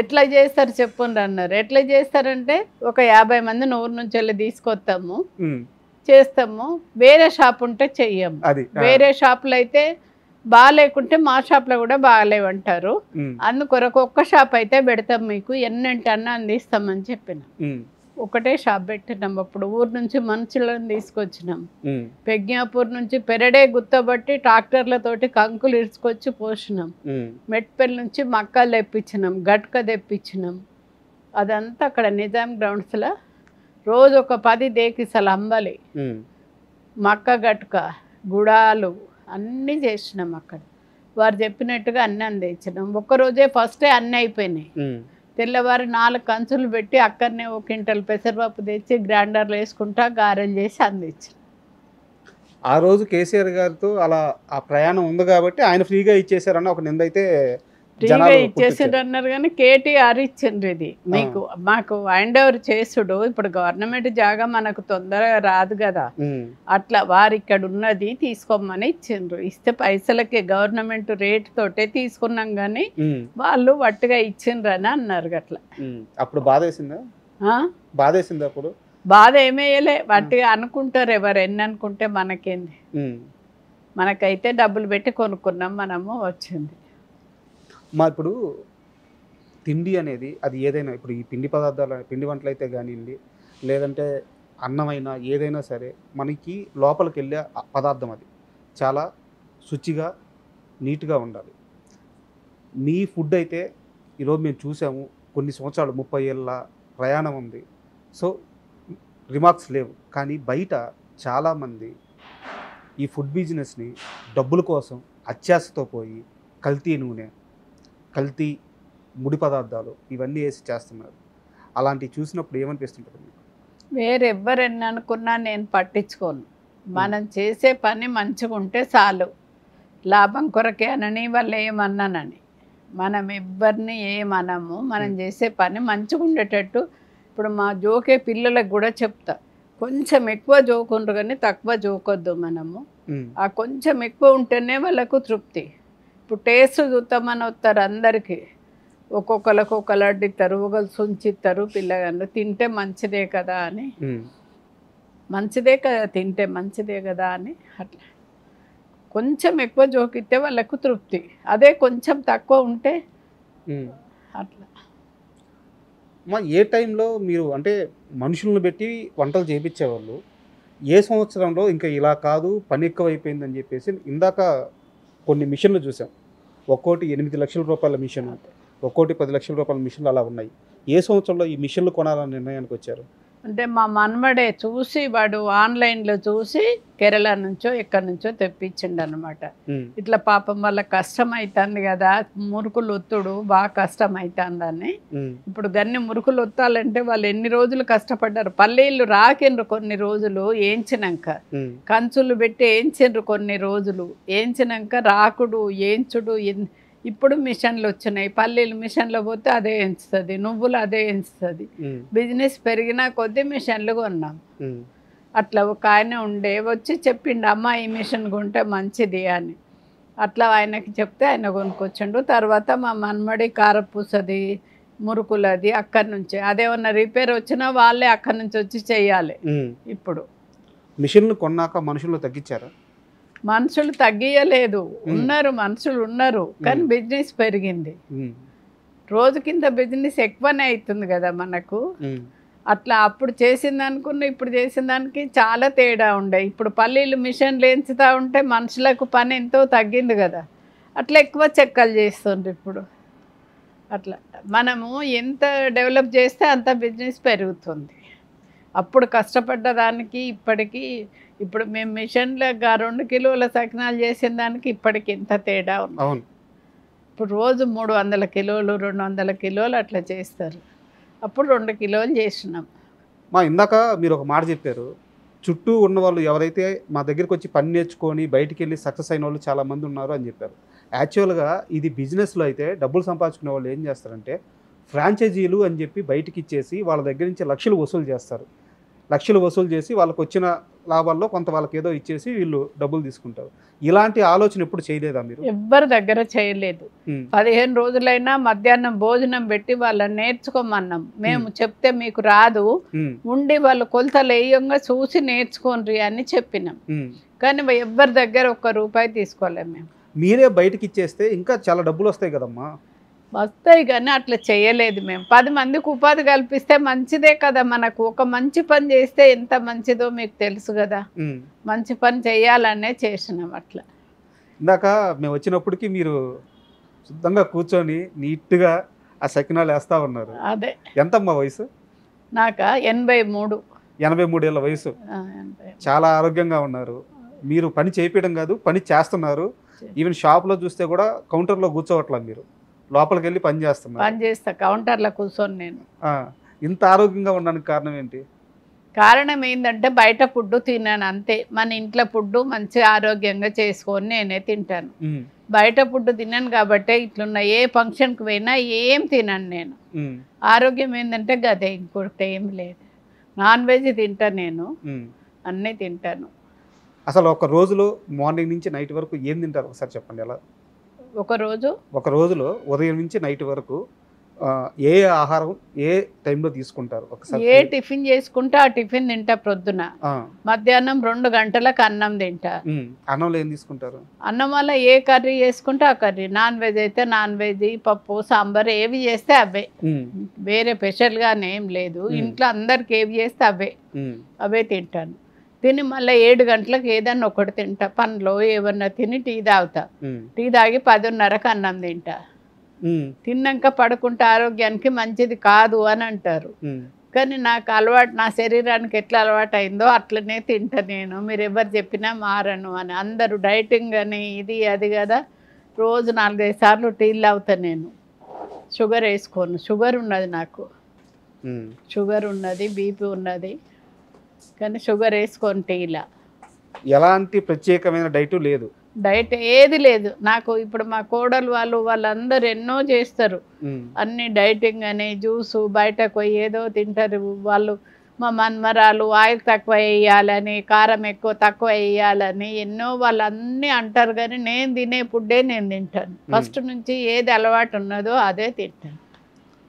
ఎట్లా చేస్తారు చెప్పుండ్రు అన్నారు. ఎట్లా చేస్తారంటే ఒక 50 మందిని ఊరు నుంచి వెళ్ళి తీసుకొస్తాము, చేస్తాము, వేరే షాప్ ఉంటే చెయ్యము. వేరే షాపులో అయితే బాగాలేకుంటే మా షాప్లో కూడా బాగాలేవంటారు. అందుకొరకు ఒక్క షాప్ అయితే పెడతాం, మీకు ఎన్నంటన్నా అందిస్తామని చెప్పిన. ఒకటే షాప్ పెట్టినాం. అప్పుడు ఊరు నుంచి మనుషులను తీసుకొచ్చినాం. పెగ్నాపూర్ నుంచి పెరడే గుత్తబట్టి ట్రాక్టర్లతోటి కంకులు ఇరుచుకొచ్చి పోసినాం. మెట్పల్లి నుంచి మక్కలు తెప్పించినాం, గట్క తెప్పించినాం. అదంతా అక్కడ నిజాం గ్రౌండ్స్లో రోజు ఒక 10 దేకిసలు అంబలి, మక్క గట్క, గుడాలు అన్నీ చేసినాం. అక్కడ వారు చెప్పినట్టుగా అన్నీ అందించినాం. ఒక్కరోజే ఫస్టే అన్నీ అయిపోయినాయి. తెల్లవారు 4 కంచులు పెట్టి అక్కడనే 1 క్వింటల్ పెసరపప్పు తెచ్చి గ్రైండర్లో వేసుకుంటా గారెలు చేసి అందించాం. ఆ రోజు కేసీఆర్ గారితో అలా ఆ ప్రయాణం ఉంది కాబట్టి ఆయన ఫ్రీగా ఇచ్చేసారన్న ఒక నింద అయితే ఫ్రీగా ఇచ్చేసిండ్రు అన్నారు. కానీ కేటీఆర్ ఇచ్చిండ్రు. ఇది మాకు హ్యాండ్ ఓవర్ చేసుడు. ఇప్పుడు గవర్నమెంట్ జాగా మనకు తొందరగా రాదు కదా, అట్లా వారు ఇక్కడ ఉన్నది తీసుకోమని ఇచ్చిండ్రు. ఇస్తే పైసలకి గవర్నమెంట్ రేట్ తోటే తీసుకున్నాం కానీ వాళ్ళు వట్టిగా ఇచ్చిండ్రు అని అన్నారు. అట్లా అప్పుడు బాధ వేసిందా? అప్పుడు బాధ ఏమేయలే, వట్టిగా అనుకుంటారు. ఎవరు ఎన్ని అనుకుంటే మనకేంది, మనకైతే డబ్బులు పెట్టి కొనుక్కున్నాం, మనము వచ్చింది. ఇప్పుడు తిండి అనేది అది ఏదైనా, ఇప్పుడు ఈ పిండి పదార్థాలు, పిండి వంటలు అయితే కానివ్వండి, లేదంటే అన్నమైనా ఏదైనా సరే మనకి లోపలికి వెళ్ళే పదార్థం అది చాలా శుచిగా నీట్గా ఉండాలి. మీ ఫుడ్ అయితే ఈరోజు మేము చూసాము, కొన్ని సంవత్సరాలు 30 ఏళ్ళ ప్రయాణం ఉంది, సో రిమార్క్స్ లేవు. కానీ బయట చాలామంది ఈ ఫుడ్ బిజినెస్ని డబ్బుల కోసం అత్యాశతో పోయి కల్తీ నూనె, కల్తీ ముడి పదార్థాలు ఇవన్నీ వేసి చేస్తున్నారు. అలాంటివి చూసినప్పుడు ఏమనిపిస్తుంటుంది మీకు? వేరెవ్వరని అనుకున్నా నేను పట్టించుకోను. మనం చేసే పని మంచిగా ఉంటే చాలు. లాభం కొరకే అనని వాళ్ళు ఏమన్నానని మనం ఎవ్వరిని ఏమనము. మనం చేసే పని మంచిగా ఉండేటట్టు. ఇప్పుడు మా జోకే పిల్లలకు కూడా చెప్తా, కొంచెం ఎక్కువ జోకుండ్రు కానీ తక్కువ జోకొద్దు మనము. ఆ కొంచెం ఎక్కువ ఉంటేనే వాళ్ళకు తృప్తి. ఇప్పుడు టేస్ట్ చూస్తామని వస్తారు అందరికీ, ఒక్కొక్కరికి ఒక లడ్డు ఇస్తారు, ఒకరు సుంచిస్తారు. పిల్లగాళ్ళు తింటే మంచిదే కదా అని, మంచిదే కదా తింటే మంచిదే కదా అని అట్లా కొంచెం ఎక్కువ జోకిస్తే వాళ్ళకు తృప్తి. అదే కొంచెం తక్కువ ఉంటే అట్లా. ఏ టైంలో మీరు అంటే మనుషులను పెట్టి వంటలు చేయించేవాళ్ళు, ఏ సంవత్సరంలో ఇంకా ఇలా కాదు పని ఎక్కువ అయిపోయిందని చెప్పేసి ఇందాక కొన్ని మిషన్లు చూసాం, ఒక్కోటి 8 లక్షల రూపాయల మిషన్, ఒక్కోటి 10 లక్షల రూపాయల మిషన్లు అలా ఉన్నాయి. ఏ సంవత్సరంలో ఈ మిషన్లు కొనాలనే నిర్ణయానికి వచ్చారు? అంటే మా మనమడే చూసి, వాడు ఆన్లైన్లో చూసి కేరళ నుంచో ఎక్కడి నుంచో తెప్పించిండు అనమాట. ఇట్లా పాపం వాళ్ళ కష్టం అవుతుంది కదా, మురుకులు ఒత్తుడు బాగా కష్టం అవుతుందని. ఇప్పుడు గన్ని మురుకులు ఒత్తాలంటే వాళ్ళు ఎన్ని రోజులు కష్టపడ్డారు. పల్లీలు రాకిండ్రు కొన్ని రోజులు ఏంచినాక, కంచులు పెట్టి ఏంచిండ్రు కొన్ని రోజులు, ఏంచినాక రాకుడు ఏంచుడు. ఇప్పుడు మిషన్లు వచ్చినాయి, పల్లీలు మిషన్లో పోతే అదే ఎంచుతుంది, నువ్వులు అదే ఎంచుతుంది. బిజినెస్ పెరిగినా కొద్దీ మిషన్లు కొన్నాం. అట్లా ఒక ఆయన ఉండే వచ్చి చెప్పిండు, అమ్మ ఈ మిషన్ కొంటే మంచిది అని. అట్లా ఆయనకి చెప్తే ఆయన కొనుక్కొచ్చిండు. తర్వాత మా మనమడి కారపూసది, మురుకులది అక్కడి నుంచే, అదేమన్నా రిపేర్ వచ్చినా వాళ్ళే అక్కడి నుంచి వచ్చి చెయ్యాలి. ఇప్పుడు మిషన్లు కొన్నాక మనుషులు తగ్గించారా? మనుషులు తగ్గియలేదు, ఉన్నారు మనుషులు ఉన్నారు, కానీ బిజినెస్ పెరిగింది. రోజు కింద బిజినెస్ ఎక్కువనే అవుతుంది కదా మనకు. అట్లా అప్పుడు చేసిన దానికి ఇప్పుడు చేసిన దానికి చాలా తేడా ఉండే. ఇప్పుడు పల్లీలు మిషన్లు ఎంచుతూ ఉంటే మనుషులకు పని ఎంతో తగ్గింది కదా, అట్లా ఎక్కువ చెక్కలు చేస్తుండ్రు ఇప్పుడు. అట్లా మనము ఎంత డెవలప్ చేస్తే అంత బిజినెస్ పెరుగుతుంది. అప్పుడు కష్టపడ్డ దానికి ఇప్పటికీ, ఇప్పుడు మేము మిషన్లుగా 2 కిలోల సకినాలు చేసిన దానికి ఇప్పటికి ఎంత తేడా ఉంది. ఇప్పుడు రోజు 300 కిలోలు 200 కిలోలు అట్లా చేస్తారు. అప్పుడు 2 కిలోలు చేసినాం. ఇందాక మీరు ఒక మాట చెప్పారు, చుట్టూ ఉన్న వాళ్ళు ఎవరైతే మా దగ్గరికి వచ్చి పని నేర్చుకొని బయటికి వెళ్ళి సక్సెస్ అయిన వాళ్ళు చాలామంది ఉన్నారు అని చెప్పారు. యాక్చువల్గా ఇది బిజినెస్లో అయితే డబ్బులు సంపాదించుకునే వాళ్ళు ఏం చేస్తారంటే ఫ్రాంచైజీలు అని చెప్పి బయటికి ఇచ్చేసి వాళ్ళ దగ్గర నుంచి లక్షలు వసూలు చేస్తారు. లక్షలు వసూలు చేసి వాళ్ళకి వచ్చిన లాభాల్లో కొంత వాళ్ళకి ఏదో ఇచ్చేసి వీళ్ళు డబ్బులు తీసుకుంటారు. ఇలాంటి ఆలోచన ఎప్పుడు చేయలేదా మీరు? ఎవ్వరి దగ్గర చేయలేదు. 15 రోజులైనా మధ్యాహ్నం భోజనం పెట్టి వాళ్ళని నేర్చుకోమన్నాం. మేము చెప్తే మీకు రాదు, ఉండి వాళ్ళు కొలతలు వేయంగా చూసి నేర్చుకోండి అని చెప్పినాం. కానీ ఎవ్వరి దగ్గర 1 రూపాయి తీసుకోలేము మేము. మీరే బయటకి ఇచ్చేస్తే ఇంకా చాలా డబ్బులు వస్తాయి కదమ్మా. వస్తాయి కానీ అట్లా చేయలేదు మేము. 10 మందికి ఉపాధి కల్పిస్తే మంచిదే కదా మనకు. ఒక మంచి పని చేస్తే ఎంత మంచిదో మీకు తెలుసు కదా, మంచి పని చేయాలనే చేసినాం. అట్లా ఇందాక మేము వచ్చినప్పటికీ మీరు శుద్ధంగా కూర్చొని నీట్గా ఆ సకినాలు వేస్తూ ఉన్నారు. అదే. ఎంతమ్మా వయసు? నాకా 83. 83 ఏళ్ళ వయసు. చాలా ఆరోగ్యంగా ఉన్నారు. మీరు పని చేయించడం కాదు, పని చేస్తున్నారు. ఈవెన్ షాప్లో చూస్తే కూడా కౌంటర్లో కూర్చోవట్లా, మీరు లోపలికి వెళ్ళి పని చేస్తున్నారు. పని చేస్తా కౌంటర్లో కూర్చొని. నేను ఇంత ఆరోగ్యంగా ఉండడానికి కారణం ఏంటి? కారణం ఏంటంటే బయట ఫుడ్ తిన్నాను అంతే. మన ఇంట్లో ఫుడ్ మంచిగా ఆరోగ్యంగా చేసుకొని నేనే తింటాను. బయట ఫుడ్ తిన్నాను కాబట్టి ఇట్లున్న ఏ ఫంక్షన్కి పోయినా ఏం తినను నేను. ఆరోగ్యం ఏంటంటే గదే, ఇంకొకటి ఏం లేదు. నాన్ వెజ్ తింటా నేను, అన్నీ తింటాను. అసలు ఒక రోజులో మార్నింగ్ నుంచి నైట్ వరకు ఏం తింటారు ఒకసారి చెప్పండి. ఎలా? ఒక రోజులో ఉదయం నుంచి నైట్ వరకు ఏ ఆహారం ఏ టైంలో తీసుకుంటారు ఒకసారి? ఏ టిఫిన్ చేసుకుంటే ఆ టిఫిన్ తింటా ప్రొద్దున. మధ్యాహ్నం 2 గంటలకు అన్నం తింటా. అన్నంలో ఏం తీసుకుంటారు? అన్నం వల్ల ఏ కర్రీ చేసుకుంటే ఆ కర్రీ, నాన్ వెజ్ అయితే నాన్ వెజ్, పప్పు సాంబార్ ఏవి చేస్తే అవే, వేరే స్పెషల్గానే ఏం లేదు. ఇంట్లో అందరికి ఏవి చేస్తే అవే తింటాను. తిని మళ్ళీ 7 గంటలకు ఏదన్నా ఒకటి తింటా, పండ్లు ఏమన్నా తిని టీ తాగుతా. టీ తాగి 10:30కు అన్నం తింటా. తిన్నాక పడుకుంటే ఆరోగ్యానికి మంచిది కాదు అని అంటారు, కానీ నాకు అలవాటు, నా శరీరానికి ఎట్లా అలవాటు అయిందో అట్లనే తింటా నేను. మీరు ఎవరు చెప్పినా మారను అని. అందరూ డైటింగ్ అని ఇది అది కదా, రోజు 4-5 సార్లు టీలు తాగుతాను నేను. షుగర్ వేసుకోను, షుగర్ ఉన్నది నాకు, షుగర్ ఉన్నది, బీపీ ఉన్నది, కానీ షుగర్ వేసుకోను టీలా. ఎలాంటి ప్రత్యేకమైన డైట్ లేదు? డైట్ ఏది లేదు నాకు. ఇప్పుడు మా కోడలు వాళ్ళందరూ ఎన్నో చేస్తారు, అన్ని డైటింగ్ అని, జ్యూసు, బయటకు పోయి ఏదో తింటారు వాళ్ళు. మా మన్మరాలు ఆయిల్ తక్కువ వేయాలని, కారం తక్కువ వేయాలని ఎన్నో వాళ్ళు అన్నీ అంటారు, కానీ నేను తినే ఫుడ్డే నేను తింటాను. ఫస్ట్ నుంచి ఏది అలవాటు ఉన్నదో అదే తింటాను.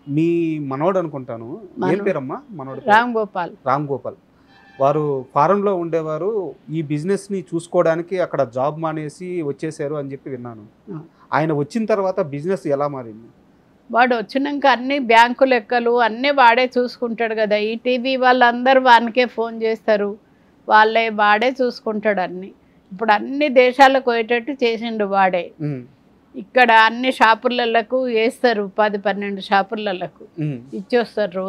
మీ మనోడు అనుకుంటాను, ఏం పేరమ్మా మనోడు? రామ్ గోపాల్. వారు ఫారెన్లో ఉండేవారు, ఈ బిజినెస్ని చూసుకోవడానికి అక్కడ జాబ్ మానేసి వచ్చేసారు అని చెప్పి విన్నాను. ఆయన వచ్చిన తర్వాత బిజినెస్ ఎలా మారింది? వాడు వచ్చినాక అన్ని బ్యాంకు లెక్కలు అన్నీ వాడే చూసుకుంటాడు కదా. ఈ టీవీ వాళ్ళందరూ వానికే ఫోన్ చేస్తారు, వాడే చూసుకుంటాడు అన్నీ. ఇప్పుడు అన్ని దేశాలకు పోయేటట్టు చేసిండు వాడే. ఇక్కడ అన్ని షాపులకు వేస్తారు, 10-12 షాపులకు ఇచ్చొస్తారు.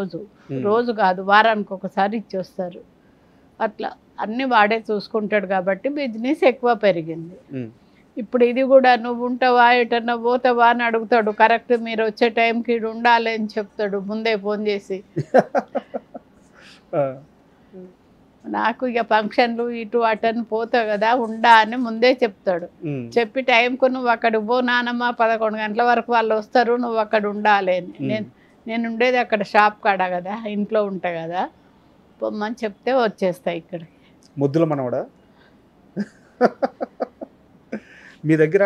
రోజు కాదు, వారానికి ఒకసారి ఇచ్చొస్తారు. అట్లా అన్నీ వాడే చూసుకుంటాడు కాబట్టి బిజినెస్ ఎక్కువ పెరిగింది. ఇప్పుడు ఇది కూడా నువ్వు ఉంటావా, ఎటన్నా పోతావా అని అడుగుతాడు. కరెక్ట్ మీరు వచ్చే టైంకి ఇటు ఉండాలి అని చెప్తాడు ముందే ఫోన్ చేసి. నాకు ఇక ఫంక్షన్లు ఇటు అటని పోతావు కదా, ఉండా అని ముందే చెప్తాడు. చెప్పి టైంకు నువ్వు అక్కడికి పో నానమ్మ, 11 గంటల వరకు వాళ్ళు వస్తారు, నువ్వు అక్కడ ఉండాలి అని. నేను ఉండేది అక్కడ షాప్ కాడ కదా, ఇంట్లో ఉంటా కదా, పొమ్మని చెప్తే వచ్చేస్తాయి ఇక్కడికి. ముద్దుల మనవడా? మీ దగ్గర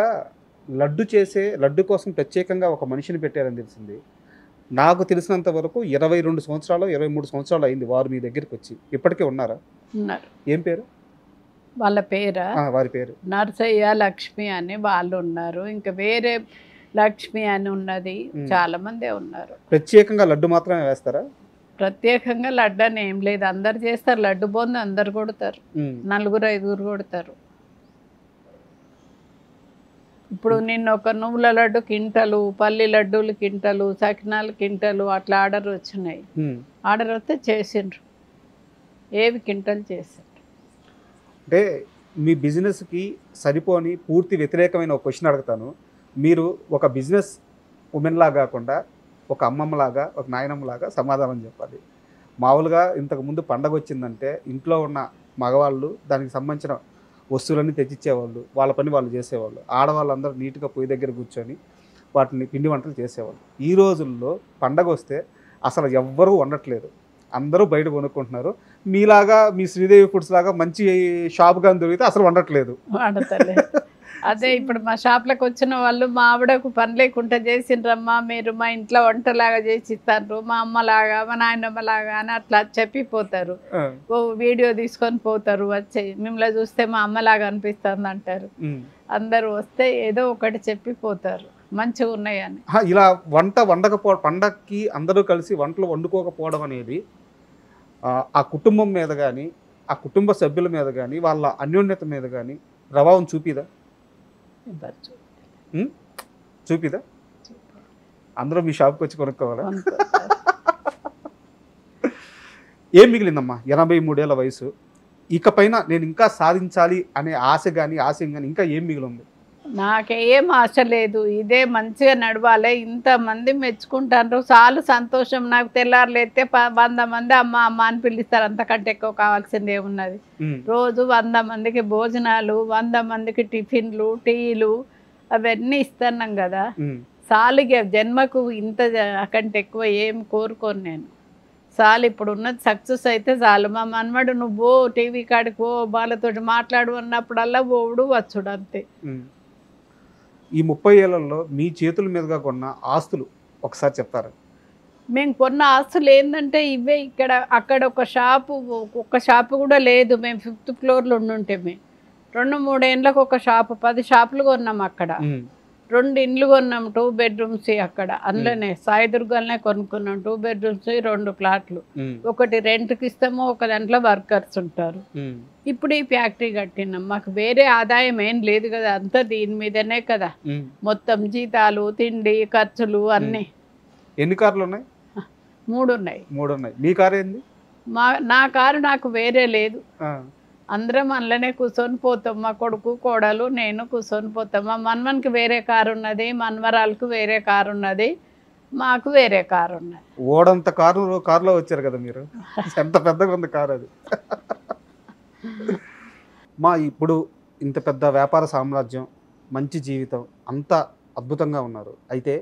లడ్డు కోసం ప్రత్యేకంగా ఒక మనిషిని పెట్టారని తెలిసింది. నాకు తెలిసినంత వరకు 22 సంవత్సరాలు 23 సంవత్సరాలు అయింది వారు మీ దగ్గరికి వచ్చి. ఇప్పటికే ఉన్నారా? ఉన్నారు. ఏం పేరు వాళ్ళ పేరా? వారి పేరు నర్సయ్య, లక్ష్మి అని వాళ్ళు ఉన్నారు. ఇంకా వేరే లక్ష్మి అని ఉన్నది, చాలా మందే ఉన్నారు. ప్రత్యేకంగా లడ్డు మాత్రమే వేస్తారా? ప్రత్యేకంగా లడ్డు అని ఏం లేదు, అందరు చేస్తారు. లడ్డు బోంది అందరు కొడతారు, 4-5 కొడతారు. ఇప్పుడు నిన్న ఒక నువ్వుల లడ్డు కింటలు, పల్లి లడ్డూలు కింటలు, సకినాలు కింటలు అట్లా ఆర్డర్ వచ్చినాయి. ఆర్డర్ వస్తే చేసిండ్రు, ఏవి కింటలు చేసిండ్రు. అంటే మీ బిజినెస్కి సరిపోని పూర్తి వ్యతిరేకమైన ఒక క్వశ్చన్ అడుగుతాను. మీరు ఒక బిజినెస్ ఉమెన్లా కాకుండా ఒక అమ్మమ్మలాగా, ఒక నాయనమ్మలాగా సమాధానం చెప్పాలి. మామూలుగా ఇంతకుముందు పండగ వచ్చిందంటే ఇంట్లో ఉన్న మగవాళ్ళు దానికి సంబంధించిన వస్తువులన్నీ తెచ్చిచ్చేవాళ్ళు, వాళ్ళ పని వాళ్ళు చేసేవాళ్ళు. ఆడవాళ్ళందరూ నీట్గా పొయ్యి దగ్గర కూర్చొని వాటిని పిండి వంటలు చేసేవాళ్ళు. ఈ రోజుల్లో పండగ వస్తే అసలు ఎవ్వరూ వండట్లేదు, అందరూ బయట కొనుక్కుంటున్నారు. మీలాగా మీ శ్రీదేవి ఫుడ్స్ లాగా మంచి షాప్ కానీ దొరికితే అసలు వండట్లేదు. అదే ఇప్పుడు మా షాప్లకు వచ్చిన వాళ్ళు, మా ఆవిడకు పని లేకుండా చేసిండ్రమ్మా మీరు, మా ఇంట్లో వంటలాగా చేసి ఇస్తారు, మా అమ్మలాగా మా నాయనమ్మలాగా అని అట్లా చెప్పిపోతారు. ఓ వీడియో తీసుకొని పోతారు, వచ్చి మిమ్మల్ని చూస్తే మా అమ్మలాగా అనిపిస్తుంది అంటారు. అందరూ వస్తే ఏదో ఒకటి చెప్పిపోతారు మంచిగా ఉన్నాయని. ఇలా వంట వండకపోవడం, పండగకి అందరూ కలిసి వంటలు వండుకోకపోవడం అనేది ఆ కుటుంబం మీద కానీ, ఆ కుటుంబ సభ్యుల మీద కానీ, వాళ్ళ అన్యోన్యత మీద కానీ ప్రభావం చూపిదా? చూపిదా? అందరూ మీ షాప్కి వచ్చి కొనుక్కోవాలా? ఏం మిగిలిందమ్మా 83 ఏళ్ళ వయసు, ఇకపైన నేను ఇంకా సాధించాలి అనే ఆశ కానీ ఆశయం కానీ ఇంకా ఏం మిగిలింది? నాకేం ఆశ లేదు, ఇదే మంచిగా నడవాలి. ఇంతమంది మెచ్చుకుంటారు, చాలా సంతోషం. నాకు తెల్లారులైతే 100 మంది అమ్మ అమ్మ అని పిలుస్తారు, అంతకంటే ఎక్కువ కావాల్సింది ఏమున్నది. రోజు 100 మందికి భోజనాలు, 100 మందికి టిఫిన్లు, టీలు అవన్నీ ఇస్తున్నాం కదా. సాలిగా జన్మకు ఇంత కంటే ఎక్కువ ఏం కోరుకోను నేను. చాలు ఇప్పుడు ఉన్నది సక్సెస్ అయితే చాలు. మా మనమడు నువ్వు టీవీ కాడికి పో, వాళ్ళతో మాట్లాడు అన్నప్పుడల్లా పోవుడు వచ్చుడు అంతే. ఈ 30 ఏళ్లలో మీ చేతుల మీదుగా కొన్న ఆస్తులు ఒకసారి చెప్తారా? మేము కొన్న ఆస్తులు ఏంటంటే ఇవే. ఇక్కడ అక్కడ ఒక షాపు కూడా లేదు. మేము 5th ఫ్లోర్లో ఉండుంటే మేము 2-3 ఏళ్ళకు ఒక షాపు 10 షాపులు కొన్నాం అక్కడ. 2 ఇండ్లు కొన్నాం 2 బెడ్రూమ్స్ అక్కడ. అందులోనే సాయిదుర్గాలనే కొనుక్కున్నాం 2 బెడ్రూమ్స్ 2 ప్లాట్లు. ఒకటి రెంట్కి ఇస్తాము, ఒక దాంట్లో వర్కర్స్ ఉంటారు. ఇప్పుడు ఈ ఫ్యాక్టరీ కట్టినాం. మాకు వేరే ఆదాయం ఏం లేదు కదా, అంతా దీని మీదనే కదా మొత్తం. జీతాలు, తిండి, ఖర్చులు అన్నీ. ఎన్ని కార్లు ఉన్నాయి? 3 ఉన్నాయి. 3 ఉన్నాయి. మీ కారు ఏంది? నా కారు నాకు వేరే లేదు. అందరం అందులోనే కూర్చొని పోతాం. మా కొడుకు, కోడలు, నేను కూర్చొని పోతాం. మా మన్మన్కి వేరే కారు ఉన్నది, మన్మరాలకు వేరే కారు ఉన్నది, మాకు వేరే కారు ఉన్నది. ఓడంత కారులో వచ్చారు కదా మీరు. ఎంత పెద్దగా ఉంది కారు అది. ఇప్పుడు ఇంత పెద్ద వ్యాపార సామ్రాజ్యం, మంచి జీవితం, అంతా అద్భుతంగా ఉన్నారు. అయితే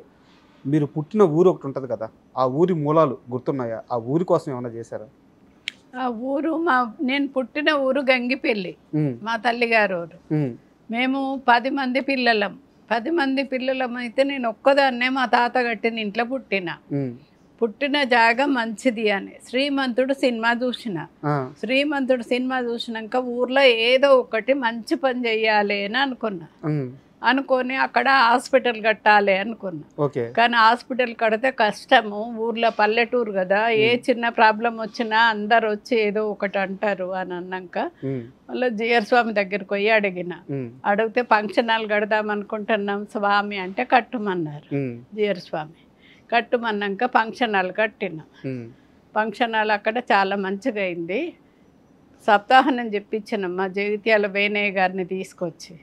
మీరు పుట్టిన ఊరు ఒకటి ఉంటుంది కదా, ఆ ఊరి మూలాలు గుర్తున్నాయా? ఆ ఊరి కోసం ఏమైనా చేశారా? ఆ ఊరు నేను పుట్టిన ఊరు గంగిపల్లి, మా తల్లిగారు ఊరు. మేము 10 మంది పిల్లలం. 10 మంది పిల్లలం అయితే నేను ఒక్కదాన్నే మా తాత కట్టిన ఇంట్లో పుట్టిన జాగా మంచిది అని శ్రీమంతుడు సినిమా చూసినాక ఊర్లో ఏదో ఒకటి మంచి పని చెయ్యాలి అని అనుకొని అక్కడ హాస్పిటల్ కట్టాలి అనుకున్నా. కానీ హాస్పిటల్ కడితే కష్టము, ఊర్లో పల్లెటూరు కదా, ఏ చిన్న ప్రాబ్లం వచ్చినా అందరు వచ్చి ఏదో ఒకటి అంటారు అని అన్నాక మళ్ళీ జిఆర్ స్వామి దగ్గరికి పోయి అడిగితే ఫంక్షన్ హాల్ కడదాం అనుకుంటున్నాం స్వామి అంటే కట్టమన్నారు. జిఆర్ స్వామి కట్టమన్నాక ఫంక్షన్ హాల్ కట్టినాం. ఫంక్షన్ హాల్ అక్కడ చాలా మంచిగా అయింది. సప్తాహనం చెప్పించినమ్మా జగిత్యాల వేణయ్య గారిని తీసుకొచ్చి.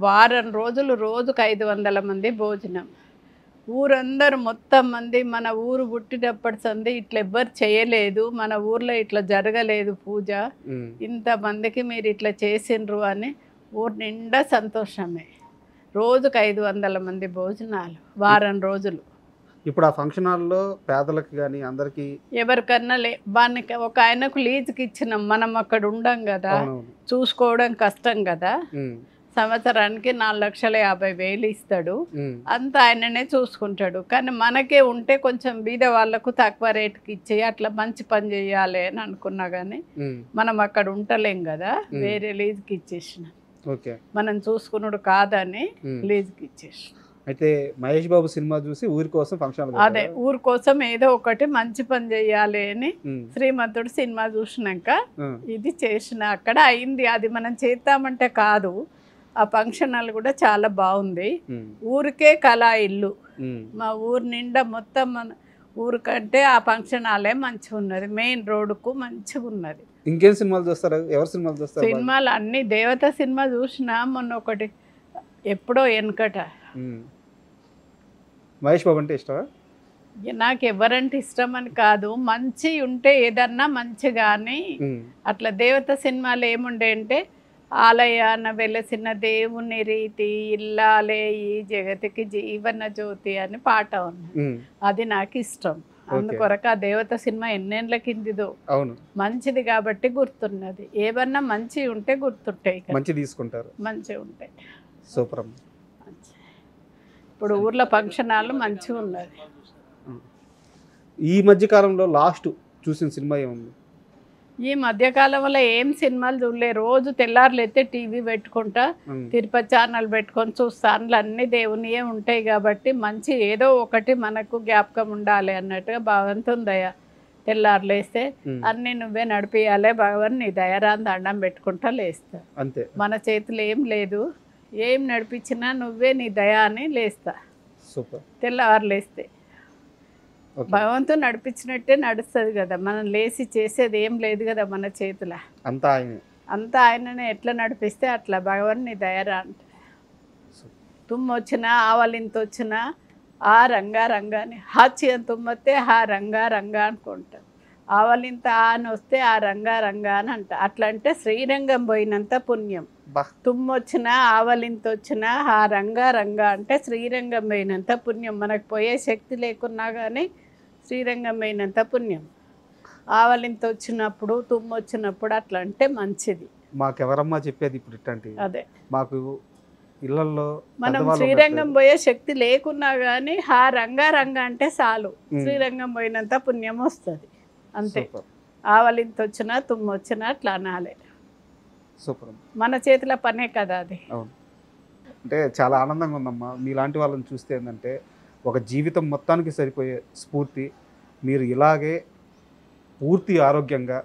వారం రోజులు రోజుకు 500 మంది భోజనం. ఊరందరూ మొత్తం మంది మన ఊరు పుట్టినప్పటి సంది ఇట్లా ఎవ్వరు చేయలేదు, మన ఊర్లో ఇట్లా జరగలేదు పూజ, ఇంతమందికి మీరు ఇట్లా చేసిండ్రు అని ఊరు నిండా సంతోషమే. రోజుకు 500 మంది భోజనాలు, వారం రోజులు. ఇప్పుడు ఆ ఫంక్షన్ హాల్లో పేదలకు కానీ అందరికి ఎవరికన్నా వానికి ఒక ఆయనకు లీజుకి ఇచ్చినాం. మనం అక్కడ ఉండం కదా, చూసుకోవడం కష్టం కదా. సంవత్సరానికి 4,50,000 ఇస్తాడు, అంత ఆయననే చూసుకుంటాడు. కానీ మనకే ఉంటే కొంచెం బీద వాళ్ళకు తక్కువ రేటుకి ఇచ్చి అట్లా మంచి పని చేయాలి అని అనుకున్నా. కానీ మనం అక్కడ ఉంటలేం కదా, వేరే లీజుకి ఇచ్చేసినాం. మనం చూసుకున్నాడు కాదని లీజుకి ఇచ్చేసినాం. అయితే మహేష్ బాబు సినిమా చూసి ఊరి కోసం ఫంక్షన్, అదే ఊరి కోసం ఏదో ఒకటి మంచి పని చెయ్యాలి అని శ్రీమంతుడు సినిమా చూసినాక ఇది చేసిన అక్కడ అయింది. అది మనం చేద్దామంటే కాదు. ఆ ఫంక్షన్ హాల్ కూడా చాలా బాగుంది. ఊరికే కళా ఇల్లు. మా ఊరు నిండా మొత్తం మన ఊరికంటే ఆ ఫంక్షన్ హాలే మంచిగా ఉన్నది. మెయిన్ రోడ్డుకు మంచిగా ఉన్నది. ఇంకేం సినిమాలు చూస్తారు? ఎవరు సినిమాలు చూస్తారు? సినిమాలు అన్ని దేవత సినిమా చూసినా. మొన్న ఒకటి ఎప్పుడో వెనకట. మహేష్ బాబు అంటే ఇష్టమా? నాకు ఎవరంటే ఇష్టం అని కాదు, మంచి ఉంటే ఏదన్నా మంచిగా అని. అట్లా దేవత సినిమాలు ఏముండే అంటే ఆలయాన వెలసిన దేవుని రీతి ఇల్లాలే ఈ జగతికి జీవన జ్యోతి అని పాట ఉంది. అది నాకు ఇష్టం. అందుకొరకు ఆ దేవత సినిమా ఎన్నేళ్ళ కిందిదో, మంచిది కాబట్టి గుర్తున్నది. ఏమన్నా మంచి ఉంటే గుర్తుంటాయి, మంచి తీసుకుంటారు, మంచి ఉంటాయి. సూపర్. ఇప్పుడు ఊర్లో ఫంక్షన్ హాల్ మంచిగా ఉన్నది. ఈ మధ్యకాలంలో లాస్ట్ చూసిన సినిమా ఏముంది? ఈ మధ్యకాలంలో ఏం సినిమాలు చూడలే. రోజు తెల్లారులు అయితే టీవీ పెట్టుకుంటా, తిరుపతి ఛానల్ పెట్టుకొని చూస్తా. అందులో అన్ని దేవునియే ఉంటాయి కాబట్టి మంచి ఏదో ఒకటి మనకు జ్ఞాపకం ఉండాలి అన్నట్టుగా భగవంతుని దయ. తెల్లారులు వేస్తే అన్ని నువ్వే నడిపియాలి భగవాన్, నీ దయరాని దండం పెట్టుకుంటా లేస్తా. అంతే, మన చేతులు ఏం లేదు. ఏం నడిపించినా నువ్వే నీ దయా అని లేస్తా. తెల్లవారు లేస్తే భగవంతుడు నడిపించినట్టే నడుస్తుంది కదా. మనం లేచి చేసేది ఏం లేదు కదా మన చేతుల, అంతా ఆయననే. ఎట్లా నడిపిస్తే అట్లా భగవాన్ నీ దయరా అంట. తుమ్మొచ్చినా ఆవలింత వచ్చినా ఆ రంగా రంగాని, హాచ్యం తుమ్మొస్తే హా రంగా రంగా అనుకుంటాం. ఆవలింత అని వస్తే ఆ రంగా రంగా అని అంట. అట్లా అంటే శ్రీరంగం పోయినంత పుణ్యం. తుమ్మొచ్చినా ఆవలింత వచ్చినా ఆ రంగా రంగా అంటే శ్రీరంగం పోయినంత పుణ్యం. మనకు పోయే శక్తి లేకున్నా కానీ శ్రీరంగం పోయినంత పుణ్యం. ఆవలింత వచ్చినప్పుడు తుమ్మొచ్చినప్పుడు అట్లా అంటే మంచిది. మాకెవరమ్మా చెప్పేది ఇప్పుడు ఇట్లాంటి? అదే మాకు ఇళ్లలో మనం శ్రీరంగం పోయే శక్తి లేకున్నా కానీ హా రంగా అంటే చాలు, శ్రీరంగం పోయినంత పుణ్యం వస్తుంది అంతే. ఆవలింత వచ్చినా తుమ్ము వచ్చినా అట్లా అనాలి. సూపర్. మన చేతిలో పనే కదా అది. అవును. అంటే చాలా ఆనందంగా ఉందమ్మా మీలాంటి వాళ్ళని చూస్తే. ఏంటంటే ఒక జీవితం మొత్తానికి సరిపోయే స్ఫూర్తి. మీరు ఇలాగే పూర్తి ఆరోగ్యంగా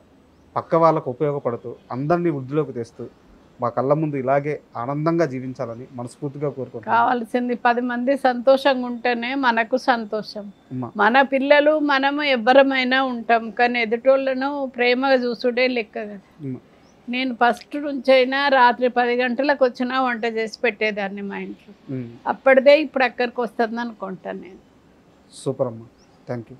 పక్క వాళ్ళకు ఉపయోగపడుతూ అందరినీ వృద్ధిలోకి తెస్తూ మా కళ్ళ ముందు ఇలాగే ఆనందంగా జీవించాలని మనస్ఫూర్తిగా కోరుకుంటున్నాను. కావాల్సింది 10 మంది సంతోషంగా ఉంటేనే మనకు సంతోషం. మన పిల్లలు మనము ఎవ్వరమైనా ఉంటాం, కానీ ఎదుటోళ్ళను ప్రేమగా చూసుడే లెక్క కదా. నేను ఫస్ట్ నుంచి అయినా రాత్రి 10 గంటలకు వచ్చినా వంట చేసి పెట్టేదాన్ని మా ఇంట్లో. అప్పటిదే ఇప్పుడు అక్కడికి వస్తుంది అనుకుంటాను నేను. సూపర్ అమ్మా, థ్యాంక్ యూ.